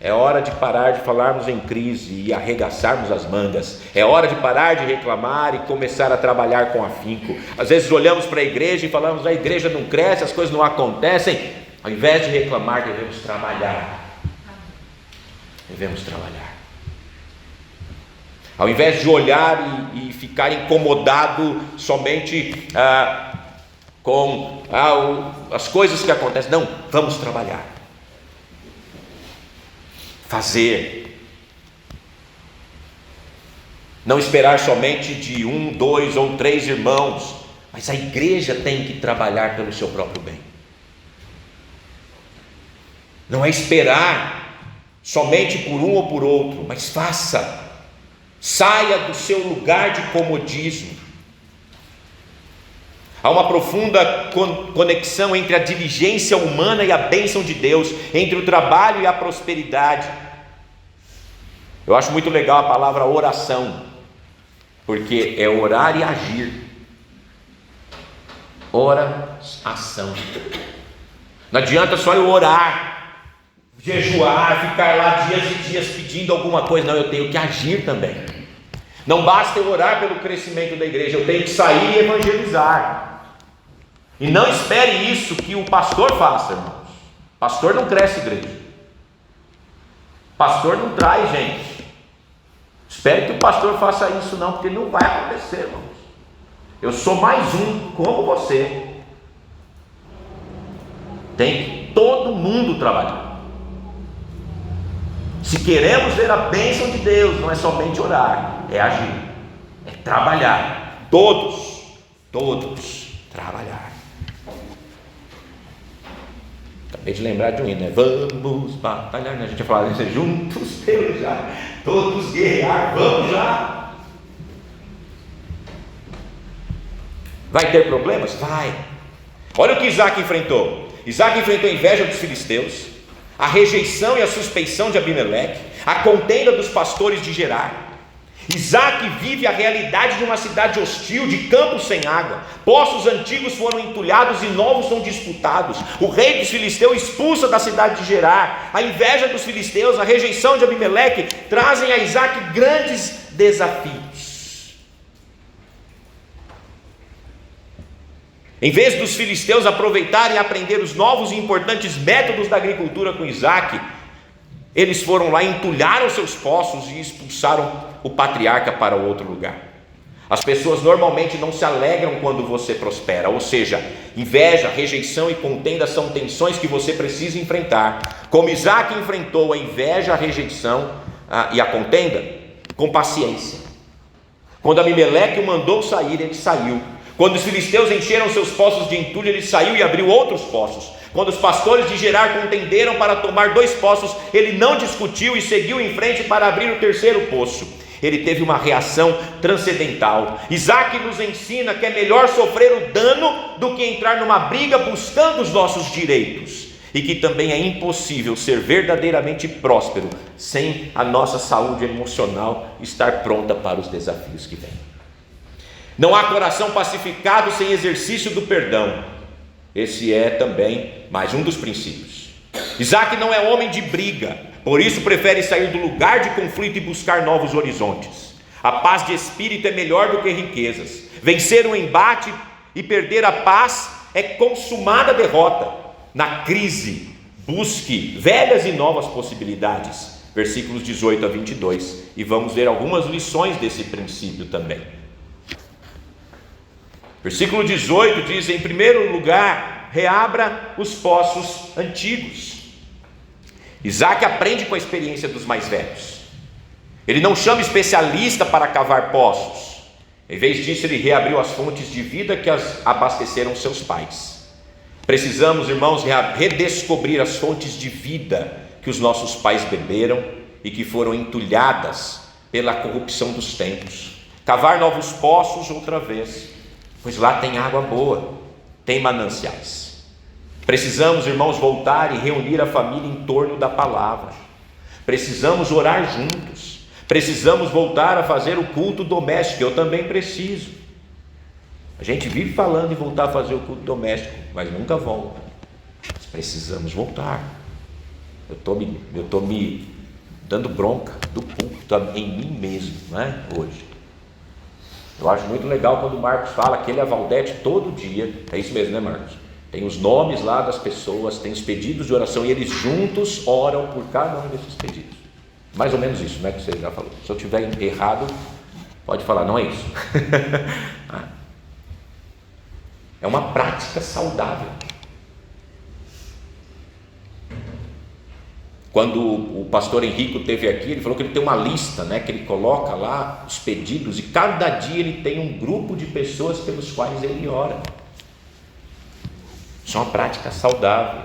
é hora de parar de falarmos em crise e arregaçarmos as mangas. É hora de parar de reclamar e começar a trabalhar com afinco. Às vezes olhamos para a igreja e falamos: a igreja não cresce, as coisas não acontecem. Ao invés de reclamar, devemos trabalhar. Devemos trabalhar. Ao invés de olhar e ficar incomodado somente com as coisas que acontecem. Não, vamos trabalhar, fazer, não esperar somente de 1, 2 ou 3 irmãos, mas a igreja tem que trabalhar pelo seu próprio bem. Não é esperar somente por um ou por outro, mas faça, saia do seu lugar de comodismo. Há uma profunda conexão entre a diligência humana e a bênção de Deus, entre o trabalho e a prosperidade. Eu acho muito legal a palavra oração, porque é orar e agir. Ora, ação. Não adianta só eu orar, jejuar, ficar lá dias e dias pedindo alguma coisa. Não, eu tenho que agir também. Não basta eu orar pelo crescimento da igreja, eu tenho que sair e evangelizar. E não espere isso que o pastor faça, irmãos. Pastor não cresce igreja. Pastor não traz gente. Espere que o pastor faça isso não, porque não vai acontecer, irmãos. Eu sou mais um como você. Tem que todo mundo trabalhar. Se queremos ver a bênção de Deus, não é somente orar, é agir, é trabalhar. Todos trabalhar. Acabei de lembrar de um hino, né? Vamos batalhar, né? A gente ia falar isso, juntos pelejar, todos guerrear, vamos já. Vai ter problemas? Vai. Olha o que Isaac enfrentou. Isaac enfrentou a inveja dos filisteus, a rejeição e a suspeição de Abimeleque, a contenda dos pastores de Gerar. Isaac vive a realidade de uma cidade hostil, de campos sem água. Poços antigos foram entulhados e novos são disputados. O rei dos filisteus expulsa da cidade de Gerar. A inveja dos filisteus, a rejeição de Abimeleque trazem a Isaac grandes desafios. Em vez dos filisteus aproveitarem e aprender os novos e importantes métodos da agricultura com Isaac, eles foram lá, entulharam seus poços e expulsaram o patriarca para outro lugar. As pessoas normalmente não se alegram quando você prospera, ou seja, inveja, rejeição e contenda são tensões que você precisa enfrentar. Como Isaac enfrentou a inveja, a rejeição e a contenda, com paciência. Quando Abimeleque o mandou sair, ele saiu. Quando os filisteus encheram seus poços de entulho, ele saiu e abriu outros poços. Quando os pastores de Gerar contenderam para tomar 2 poços, ele não discutiu e seguiu em frente para abrir o 3º poço. Ele teve uma reação transcendental. Isaac nos ensina que é melhor sofrer o dano do que entrar numa briga buscando os nossos direitos, e que também é impossível ser verdadeiramente próspero sem a nossa saúde emocional estar pronta para os desafios que vêm. Não há coração pacificado sem exercício do perdão. Esse é também mais um dos princípios. Isaac não é homem de briga, por isso prefere sair do lugar de conflito e buscar novos horizontes. A paz de espírito é melhor do que riquezas. Vencer um embate e perder a paz é consumada derrota. Na crise, busque velhas e novas possibilidades. Versículos 18 a 22. E vamos ver algumas lições desse princípio também. Versículo 18 diz: em primeiro lugar, reabra os poços antigos. Isaac aprende com a experiência dos mais velhos. Ele não chama especialista para cavar poços. Em vez disso, ele reabriu as fontes de vida que abasteceram seus pais. Precisamos, irmãos, redescobrir as fontes de vida que os nossos pais beberam e que foram entulhadas pela corrupção dos tempos. Cavar novos poços outra vez, pois lá tem água boa, tem mananciais. Precisamos, irmãos, voltar e reunir a família em torno da palavra. Precisamos orar juntos. Precisamos voltar a fazer o culto doméstico. Eu também preciso. A gente vive falando em voltar a fazer o culto doméstico, mas nunca volta. Nós precisamos voltar. Eu estou me dando bronca do culto em mim mesmo, né, hoje. Eu acho muito legal quando o Marcos fala que ele e a Valdete todo dia, é isso mesmo, né, Marcos? Tem os nomes lá das pessoas, tem os pedidos de oração e eles juntos oram por cada um desses pedidos. Mais ou menos isso, né, que você já falou. Se eu tiver errado, pode falar, não é isso. É uma prática saudável. Quando o pastor Henrico esteve aqui, ele falou que ele tem uma lista, né, que ele coloca lá os pedidos, e cada dia ele tem um grupo de pessoas pelos quais ele ora. Isso é uma prática saudável.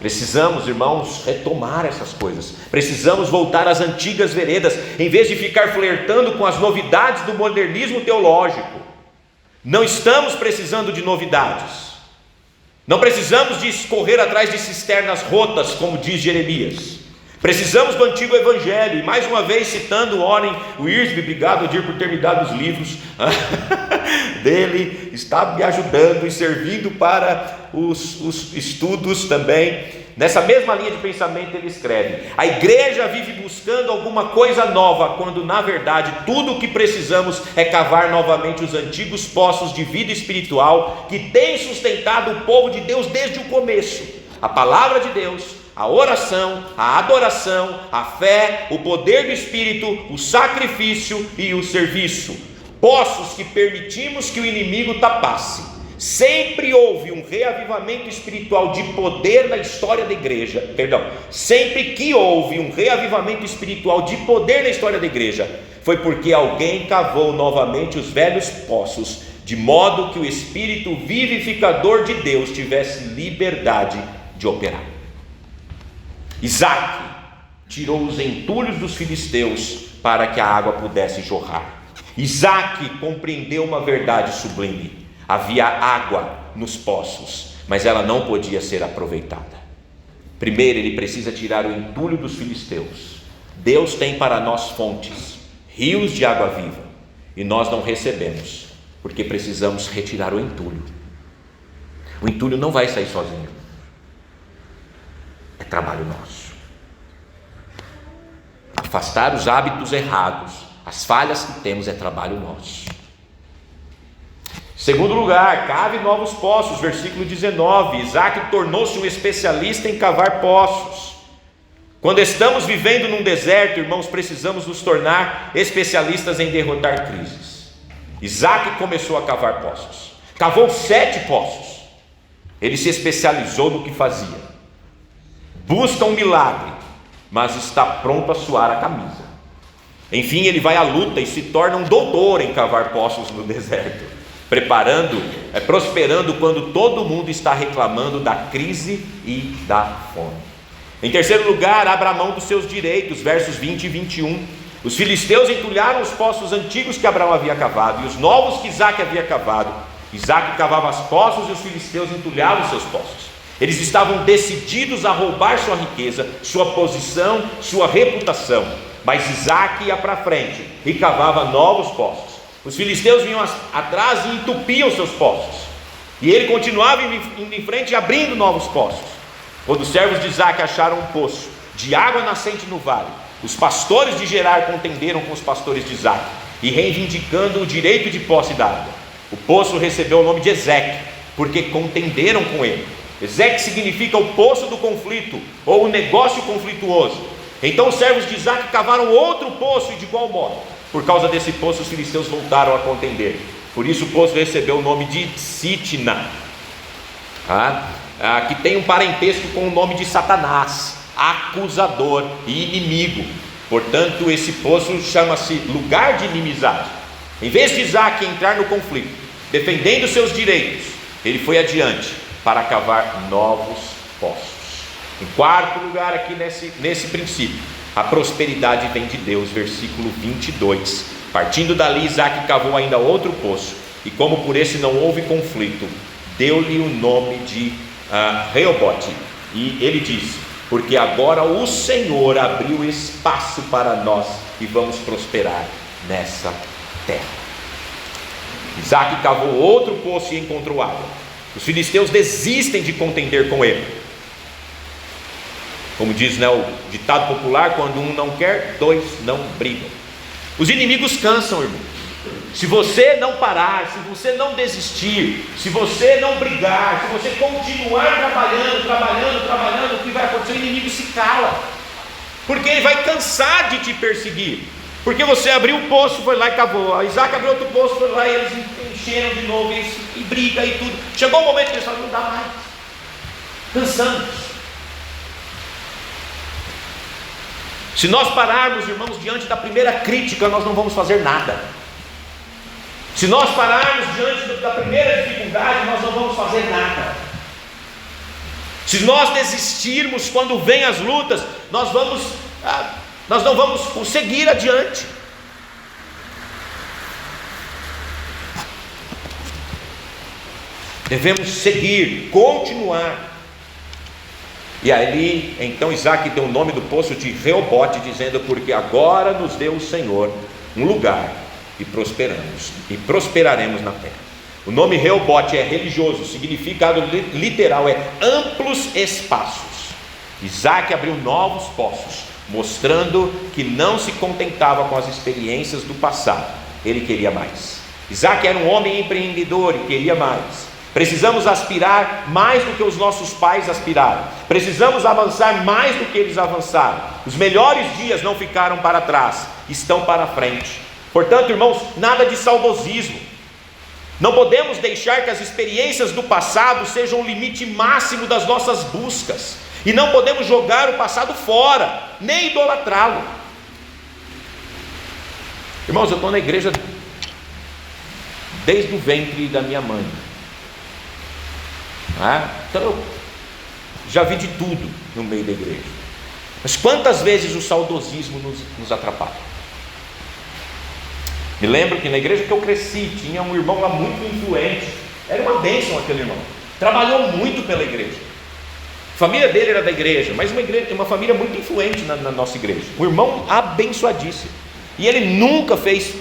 Precisamos, irmãos, retomar essas coisas. Precisamos voltar às antigas veredas, em vez de ficar flertando com as novidades do modernismo teológico. Não estamos precisando de novidades. Não precisamos de correr atrás de cisternas rotas, como diz Jeremias. Precisamos do antigo evangelho. E mais uma vez citando Warren Wiersbe, obrigado Odir por ter me dado os livros dele, está me ajudando e servindo para os estudos também. Nessa mesma linha de pensamento ele escreve: a igreja vive buscando alguma coisa nova, quando na verdade tudo o que precisamos é cavar novamente os antigos poços de vida espiritual que têm sustentado o povo de Deus desde o começo. A palavra de Deus, a oração, a adoração, a fé, o poder do Espírito, o sacrifício e o serviço. Poços que permitimos que o inimigo tapasse. Sempre houve um reavivamento espiritual de poder na história da igreja. Sempre que houve um reavivamento espiritual de poder na história da igreja, foi porque alguém cavou novamente os velhos poços, de modo que o Espírito vivificador de Deus tivesse liberdade de operar. Isaac tirou os entulhos dos filisteus para que a água pudesse jorrar. Isaac compreendeu uma verdade sublime: havia água nos poços, mas ela não podia ser aproveitada. Primeiro ele precisa tirar o entulho dos filisteus. Deus tem para nós fontes, rios de água viva, e nós não recebemos, porque precisamos retirar o entulho. O entulho não vai sair sozinho. É trabalho nosso. Afastar os hábitos errados, as falhas que temos, é trabalho nosso. Segundo lugar, cave novos poços, versículo 19. Isaac tornou-se um especialista em cavar poços. Quando estamos vivendo num deserto, irmãos, precisamos nos tornar especialistas em derrotar crises. Isaac começou a cavar poços, cavou 7 poços. Ele se especializou no que fazia. Busca um milagre, mas está pronto a suar a camisa. Enfim, ele vai à luta e se torna um doutor em cavar poços no deserto, prosperando quando todo mundo está reclamando da crise e da fome. Em terceiro lugar, abra mão dos seus direitos, versos 20 e 21. Os filisteus entulharam os poços antigos que Abraão havia cavado e os novos que Isaac havia cavado. Isaac cavava os poços e os filisteus entulhavam os seus poços. Eles estavam decididos a roubar sua riqueza, sua posição, sua reputação. Mas Isaac ia para frente e cavava novos poços. Os filisteus vinham atrás e entupiam seus poços. E ele continuava indo em frente e abrindo novos poços. Quando os servos de Isaac acharam um poço de água nascente no vale, os pastores de Gerar contenderam com os pastores de Isaac, e reivindicando o direito de posse da água. O poço recebeu o nome de Ezeque, porque contenderam com ele. Ezeque significa o poço do conflito, ou o negócio conflituoso. Então os servos de Isaac cavaram outro poço, e de igual modo, por causa desse poço, os filisteus voltaram a contender. Por isso o poço recebeu o nome de Sitna, que tem um parentesco com o nome de Satanás, acusador e inimigo. Portanto, esse poço chama-se lugar de inimizade. Em vez de Isaac entrar no conflito, defendendo seus direitos, ele foi adiante para cavar novos poços. Em quarto lugar, aqui nesse princípio, a prosperidade vem de Deus, versículo 22. Partindo dali, Isaac cavou ainda outro poço, e como por esse não houve conflito, deu-lhe o nome de Reobote. E ele disse: porque agora o Senhor abriu espaço para nós e vamos prosperar nessa terra. Isaac cavou outro poço e encontrou água. Os filisteus desistem de contender com ele. Como diz, o ditado popular: quando um não quer, 2 não brigam. Os inimigos cansam, irmão. Se você não parar, se você não desistir, se você não brigar, se você continuar trabalhando, o que vai acontecer? O inimigo se cala, porque ele vai cansar de te perseguir, Porque você abriu o poço, foi lá e cavou. Isaac abriu outro poço, foi lá e eles encheram de novo, e briga e tudo. Chegou um momento que eles falaram, não dá mais. Cansamos. Se nós pararmos, irmãos, diante da primeira crítica, nós não vamos fazer nada. Se nós pararmos diante da primeira dificuldade, nós não vamos fazer nada. Se nós desistirmos quando vêm as lutas, nós não vamos seguir adiante. Devemos seguir, continuar. E aí, então Isaac deu o nome do poço de Reobote, dizendo, porque agora nos deu o Senhor um lugar e prosperaremos na terra. O nome Reobote é religioso, o significado literal é amplos espaços. Isaac abriu novos poços, mostrando que não se contentava com as experiências do passado, ele queria mais. Isaac era um homem empreendedor e queria mais. Precisamos aspirar mais do que os nossos pais aspiraram. Precisamos avançar mais do que eles avançaram. Os melhores dias não ficaram para trás, estão para frente. Portanto, irmãos, nada de saudosismo. Não podemos deixar que as experiências do passado sejam o limite máximo das nossas buscas. E não podemos jogar o passado fora, nem idolatrá-lo. Irmãos, eu estou na igreja desde o ventre da minha mãe. Então eu já vi de tudo no meio da igreja. Mas quantas vezes o saudosismo nos atrapalha? Me lembro que na igreja que eu cresci, tinha um irmão lá muito influente. Era uma bênção aquele irmão. Trabalhou muito pela igreja. A família dele era da igreja, mas uma família muito influente na nossa igreja. Um irmão abençoadíssimo. E ele nunca fez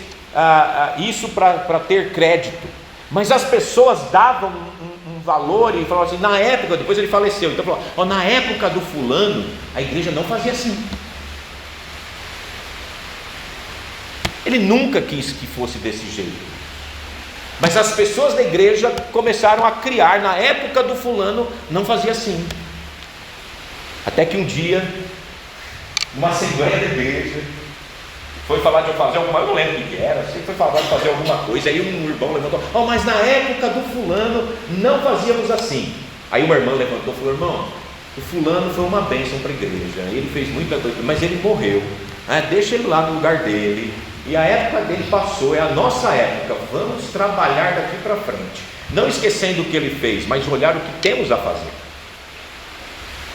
isso para ter crédito. Mas as pessoas davam um valor e falavam assim, na época, depois ele faleceu, então falou, na época do fulano, a igreja não fazia assim. Ele nunca quis que fosse desse jeito. Mas as pessoas da igreja começaram a criar, na época do fulano, não fazia assim. Até que um dia, uma assembleia da igreja, foi falar de fazer alguma coisa, eu não lembro o que era, foi falar de fazer alguma coisa, aí um irmão levantou, mas na época do fulano, não fazíamos assim. Aí uma irmã levantou e falou, irmão, o fulano foi uma bênção para a igreja, ele fez muita coisa, mas ele morreu, deixa ele lá no lugar dele, e a época dele passou, é a nossa época, vamos trabalhar daqui para frente, não esquecendo o que ele fez, mas olhar o que temos a fazer.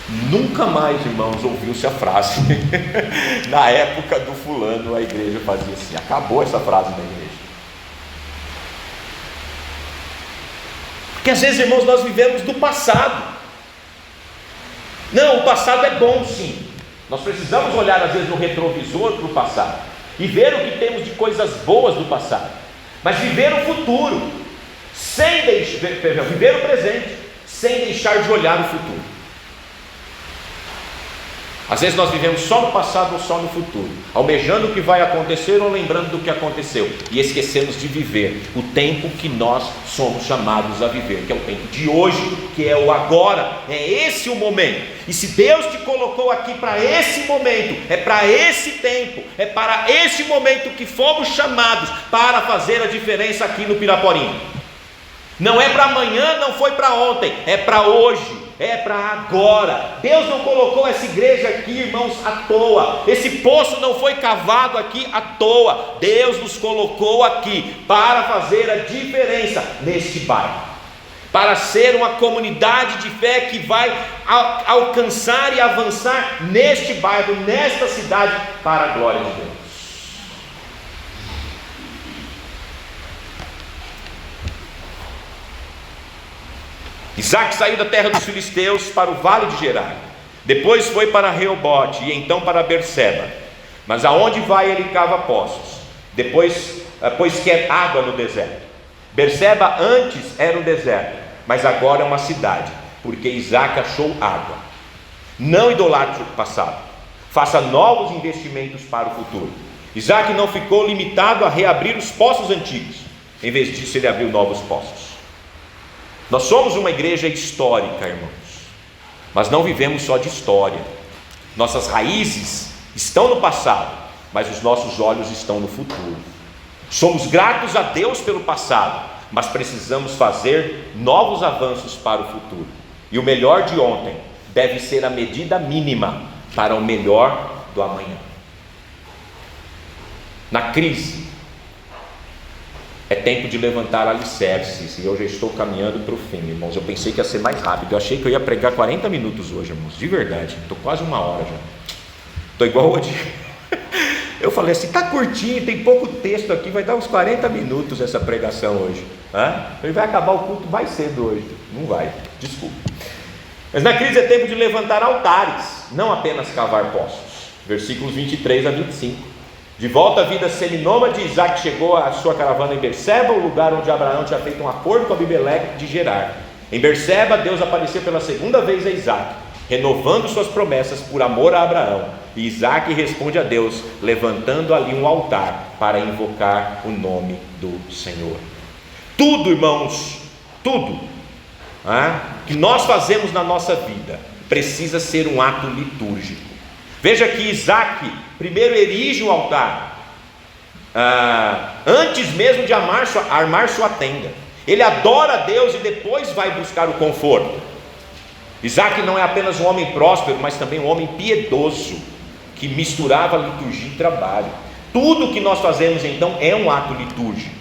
Nunca mais, irmãos, ouviu-se a frase na época do fulano a igreja fazia assim. Acabou essa frase da igreja. Porque às vezes, irmãos, nós vivemos do passado. Não, o passado é bom sim. Nós precisamos olhar às vezes no retrovisor para o passado e ver o que temos de coisas boas do passado, mas viver o futuro viver o presente sem deixar de olhar o futuro. Às vezes nós vivemos só no passado ou só no futuro, almejando o que vai acontecer ou lembrando do que aconteceu, e esquecemos de viver o tempo que nós somos chamados a viver, que é o tempo de hoje, que é o agora, é esse o momento. E se Deus te colocou aqui para esse momento, é para esse tempo, é para esse momento que fomos chamados para fazer a diferença aqui no Piraporinho. Não é para amanhã, não foi para ontem, é para hoje, é para agora. Deus não colocou essa igreja aqui, irmãos, à toa. Esse poço não foi cavado aqui à toa. Deus nos colocou aqui para fazer a diferença neste bairro, para ser uma comunidade de fé que vai alcançar e avançar neste bairro, nesta cidade, para a glória de Deus. Isaac saiu da terra dos filisteus para o vale de Gerar, depois foi para Reobote e então para Berseba. Mas aonde vai ele cava poços, pois quer água no deserto. Berseba antes era um deserto, mas agora é uma cidade, porque Isaac achou água. Não idolatre o passado, faça novos investimentos para o futuro. Isaac não ficou limitado a reabrir os poços antigos, em vez disso ele abriu novos poços. Nós somos uma igreja histórica, irmãos, mas não vivemos só de história. Nossas raízes estão no passado, mas os nossos olhos estão no futuro. Somos gratos a Deus pelo passado, mas precisamos fazer novos avanços para o futuro. E o melhor de ontem deve ser a medida mínima para o melhor do amanhã. Na crise, é tempo de levantar alicerces, e eu já estou caminhando para o fim, irmãos. Eu pensei que ia ser mais rápido, eu achei que eu ia pregar 40 minutos hoje, irmãos, de verdade, estou quase 1 hora já, estou igual hoje. Eu falei assim, está curtinho, tem pouco texto aqui, vai dar uns 40 minutos essa pregação hoje. Ele vai acabar o culto mais cedo hoje. Não vai, desculpa. Mas na crise é tempo de levantar altares, não apenas cavar poços. Versículos 23 a 25. De volta à vida seminômade, Isaac chegou à sua caravana em Berseba, o lugar onde Abraão tinha feito um acordo com Abimeleque de Gerar. Em Berseba, Deus apareceu pela segunda vez a Isaac, renovando suas promessas por amor a Abraão. E Isaac responde a Deus, levantando ali um altar para invocar o nome do Senhor. Tudo, irmãos, tudo que nós fazemos na nossa vida precisa ser um ato litúrgico. Veja que Isaac primeiro erige um altar, antes mesmo de armar sua tenda. Ele adora a Deus e depois vai buscar o conforto. Isaac não é apenas um homem próspero, mas também um homem piedoso, que misturava liturgia e trabalho. Tudo que nós fazemos então é um ato litúrgico.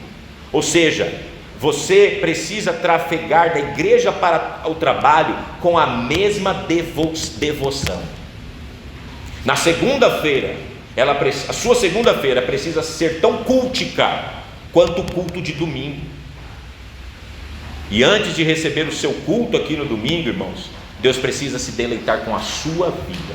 Ou seja, você precisa trafegar da igreja para o trabalho com a mesma devoção. Na segunda-feira, a sua segunda-feira precisa ser tão cultica quanto o culto de domingo. E antes de receber o seu culto aqui no domingo, irmãos, Deus precisa se deleitar com a sua vida.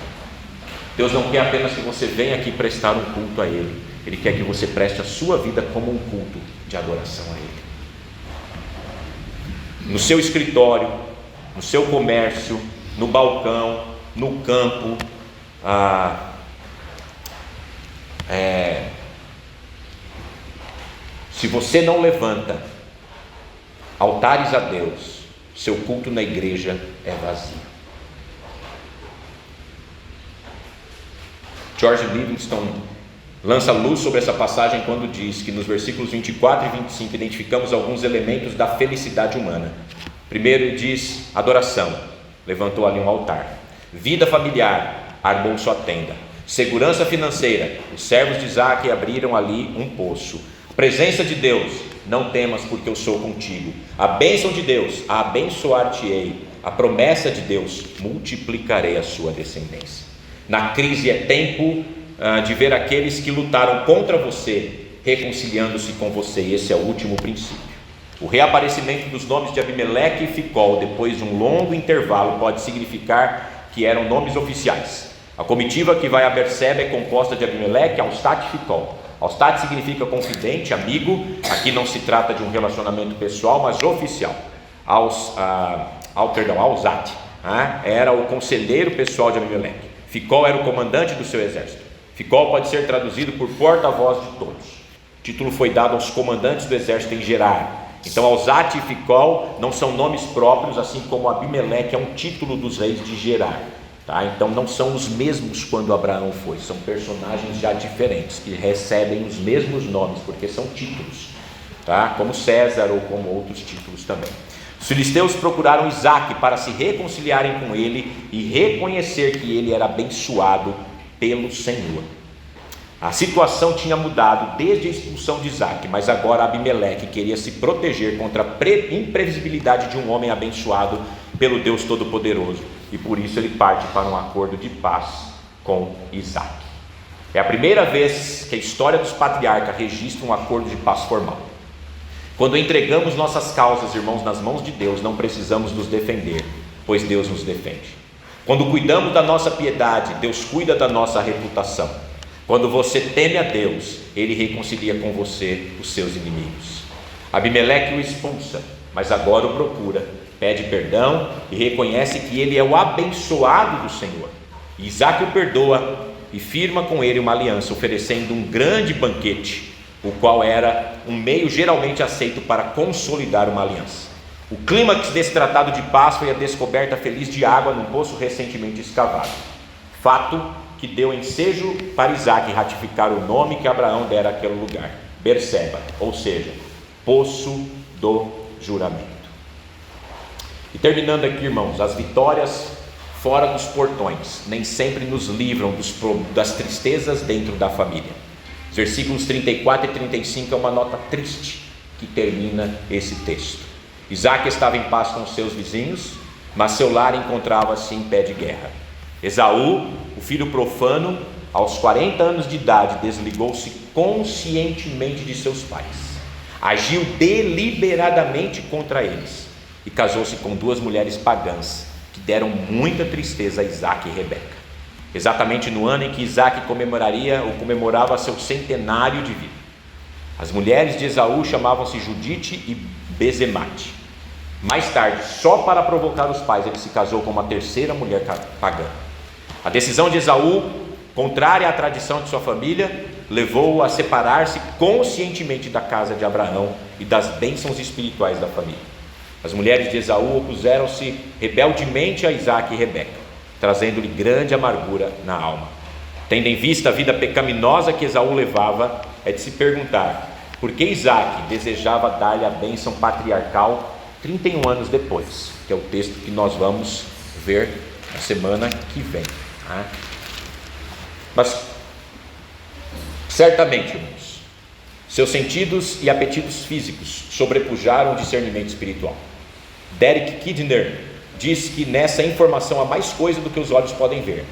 Deus não quer apenas que você venha aqui prestar um culto a Ele. Ele quer que você preste a sua vida como um culto de adoração a Ele. No seu escritório, no seu comércio, no balcão, no campo, se você não levanta altares a Deus, seu culto na igreja é vazio. George Livingston lança luz sobre essa passagem quando diz que nos versículos 24 e 25 identificamos alguns elementos da felicidade humana. Primeiro ele diz adoração, levantou ali um altar. Vida familiar, armou sua tenda. Segurança financeira, os servos de Isaac abriram ali um poço. Presença de Deus, não temas porque eu sou contigo. A bênção de Deus, a abençoar-te-ei. A promessa de Deus, multiplicarei a sua descendência. Na crise é tempo de ver aqueles que lutaram contra você, reconciliando-se com você. Esse é o último princípio. O reaparecimento dos nomes de Abimeleque e Ficol, depois de um longo intervalo, pode significar que eram nomes oficiais. A comitiva que vai a Berseba é composta de Abimeleque, Alstat e Ficol. Alstat significa confidente, amigo. Aqui não se trata de um relacionamento pessoal, mas oficial. Alzat era o conselheiro pessoal de Abimeleque. Ficol era o comandante do seu exército. Ficol pode ser traduzido por porta-voz de todos. O título foi dado aos comandantes do exército em Gerar. Então Alzat e Ficol não são nomes próprios, assim como Abimeleque é um título dos reis de Gerar. Então não são os mesmos quando Abraão foi, são personagens já diferentes, que recebem os mesmos nomes, porque são títulos, como César ou como outros títulos também. Os filisteus procuraram Isaac para se reconciliarem com ele e reconhecer que ele era abençoado pelo Senhor. A situação tinha mudado desde a expulsão de Isaac, mas agora Abimeleque queria se proteger contra a imprevisibilidade de um homem abençoado pelo Deus Todo-Poderoso, e por isso ele parte para um acordo de paz com Isaac. É a primeira vez que a história dos patriarcas registra um acordo de paz formal. Quando entregamos nossas causas, irmãos, nas mãos de Deus, não precisamos nos defender, pois Deus nos defende. Quando cuidamos da nossa piedade, Deus cuida da nossa reputação. Quando você teme a Deus, Ele reconcilia com você os seus inimigos. Abimeleque o expulsa, mas agora o procura, pede perdão e reconhece que ele é o abençoado do Senhor. E Isaac o perdoa e firma com ele uma aliança, oferecendo um grande banquete, o qual era um meio geralmente aceito para consolidar uma aliança. O clímax desse tratado de paz foi a descoberta feliz de água num poço recentemente escavado. Fato que deu ensejo para Isaque ratificar o nome que Abraão dera àquele lugar, Berseba, ou seja, poço do juramento. E terminando aqui, irmãos, as vitórias fora dos portões nem sempre nos livram das tristezas dentro da família. Os versículos 34 e 35 é uma nota triste que termina esse texto. Isaque estava em paz com seus vizinhos, mas seu lar encontrava-se em pé de guerra. Esaú, o filho profano, aos 40 anos de idade, desligou-se conscientemente de seus pais, agiu deliberadamente contra eles e casou-se com 2 mulheres pagãs que deram muita tristeza a Isaque e Rebeca, exatamente no ano em que Isaque comemorava seu centenário de vida. As mulheres de Esaú chamavam-se Judite e Bezemate. Mais tarde, só para provocar os pais, ele se casou com uma terceira mulher pagã. A decisão de Esaú, contrária à tradição de sua família, levou-o a separar-se conscientemente da casa de Abraão e das bênçãos espirituais da família. As mulheres de Esaú opuseram-se rebeldemente a Isaque e Rebeca, trazendo-lhe grande amargura na alma. Tendo em vista a vida pecaminosa que Esaú levava, é de se perguntar por que Isaque desejava dar-lhe a bênção patriarcal 31 anos depois, que é o texto que nós vamos ver na semana que vem. Mas certamente, irmãos, seus sentidos e apetitos físicos sobrepujaram o discernimento espiritual. Derek Kidner diz que nessa informação há mais coisa do que os olhos podem ver,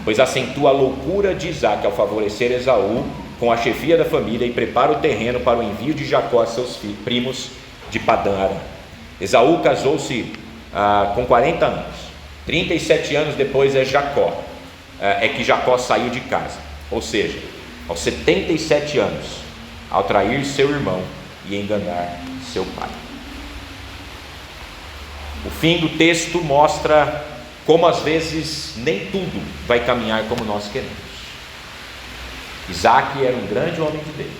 pois acentua a loucura de Isaque ao favorecer Esaú com a chefia da família e prepara o terreno para o envio de Jacó a seus primos de Padã Arã. Esaú casou-se com 40 anos. 37 anos depois é que Jacó saiu de casa, ou seja, aos 77 anos, ao trair seu irmão e enganar seu pai. O fim do texto mostra como às vezes nem tudo vai caminhar como nós queremos. Isaque era um grande homem de Deus,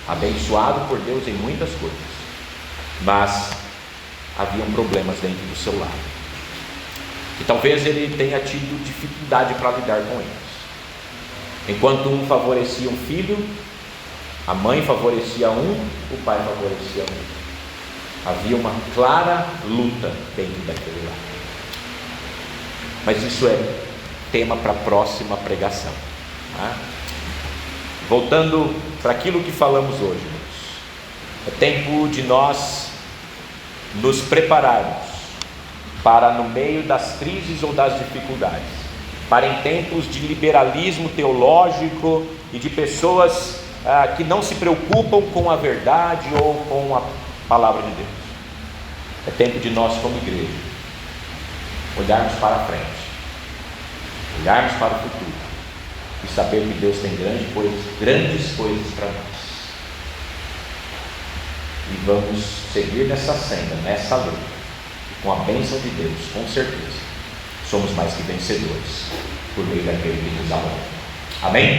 abençoado por Deus em muitas coisas, mas haviam problemas dentro do seu lar, e talvez ele tenha tido dificuldade para lidar com eles. Enquanto um favorecia um filho, a mãe favorecia um, o pai favorecia outro. Havia uma clara luta dentro daquele lar. Mas isso é tema para a próxima pregação. Voltando para aquilo que falamos hoje, é tempo de nós nos prepararmos para, no meio das crises ou das dificuldades, para em tempos de liberalismo teológico e de pessoas que não se preocupam com a verdade ou com a palavra de Deus. É tempo de nós, como igreja, olharmos para a frente, olharmos para o futuro e saber que Deus tem grandes coisas para nós. E vamos seguir nessa senda, nessa luta. Com a bênção de Deus, com certeza, somos mais que vencedores, por meio daquele que nos amou. Amém?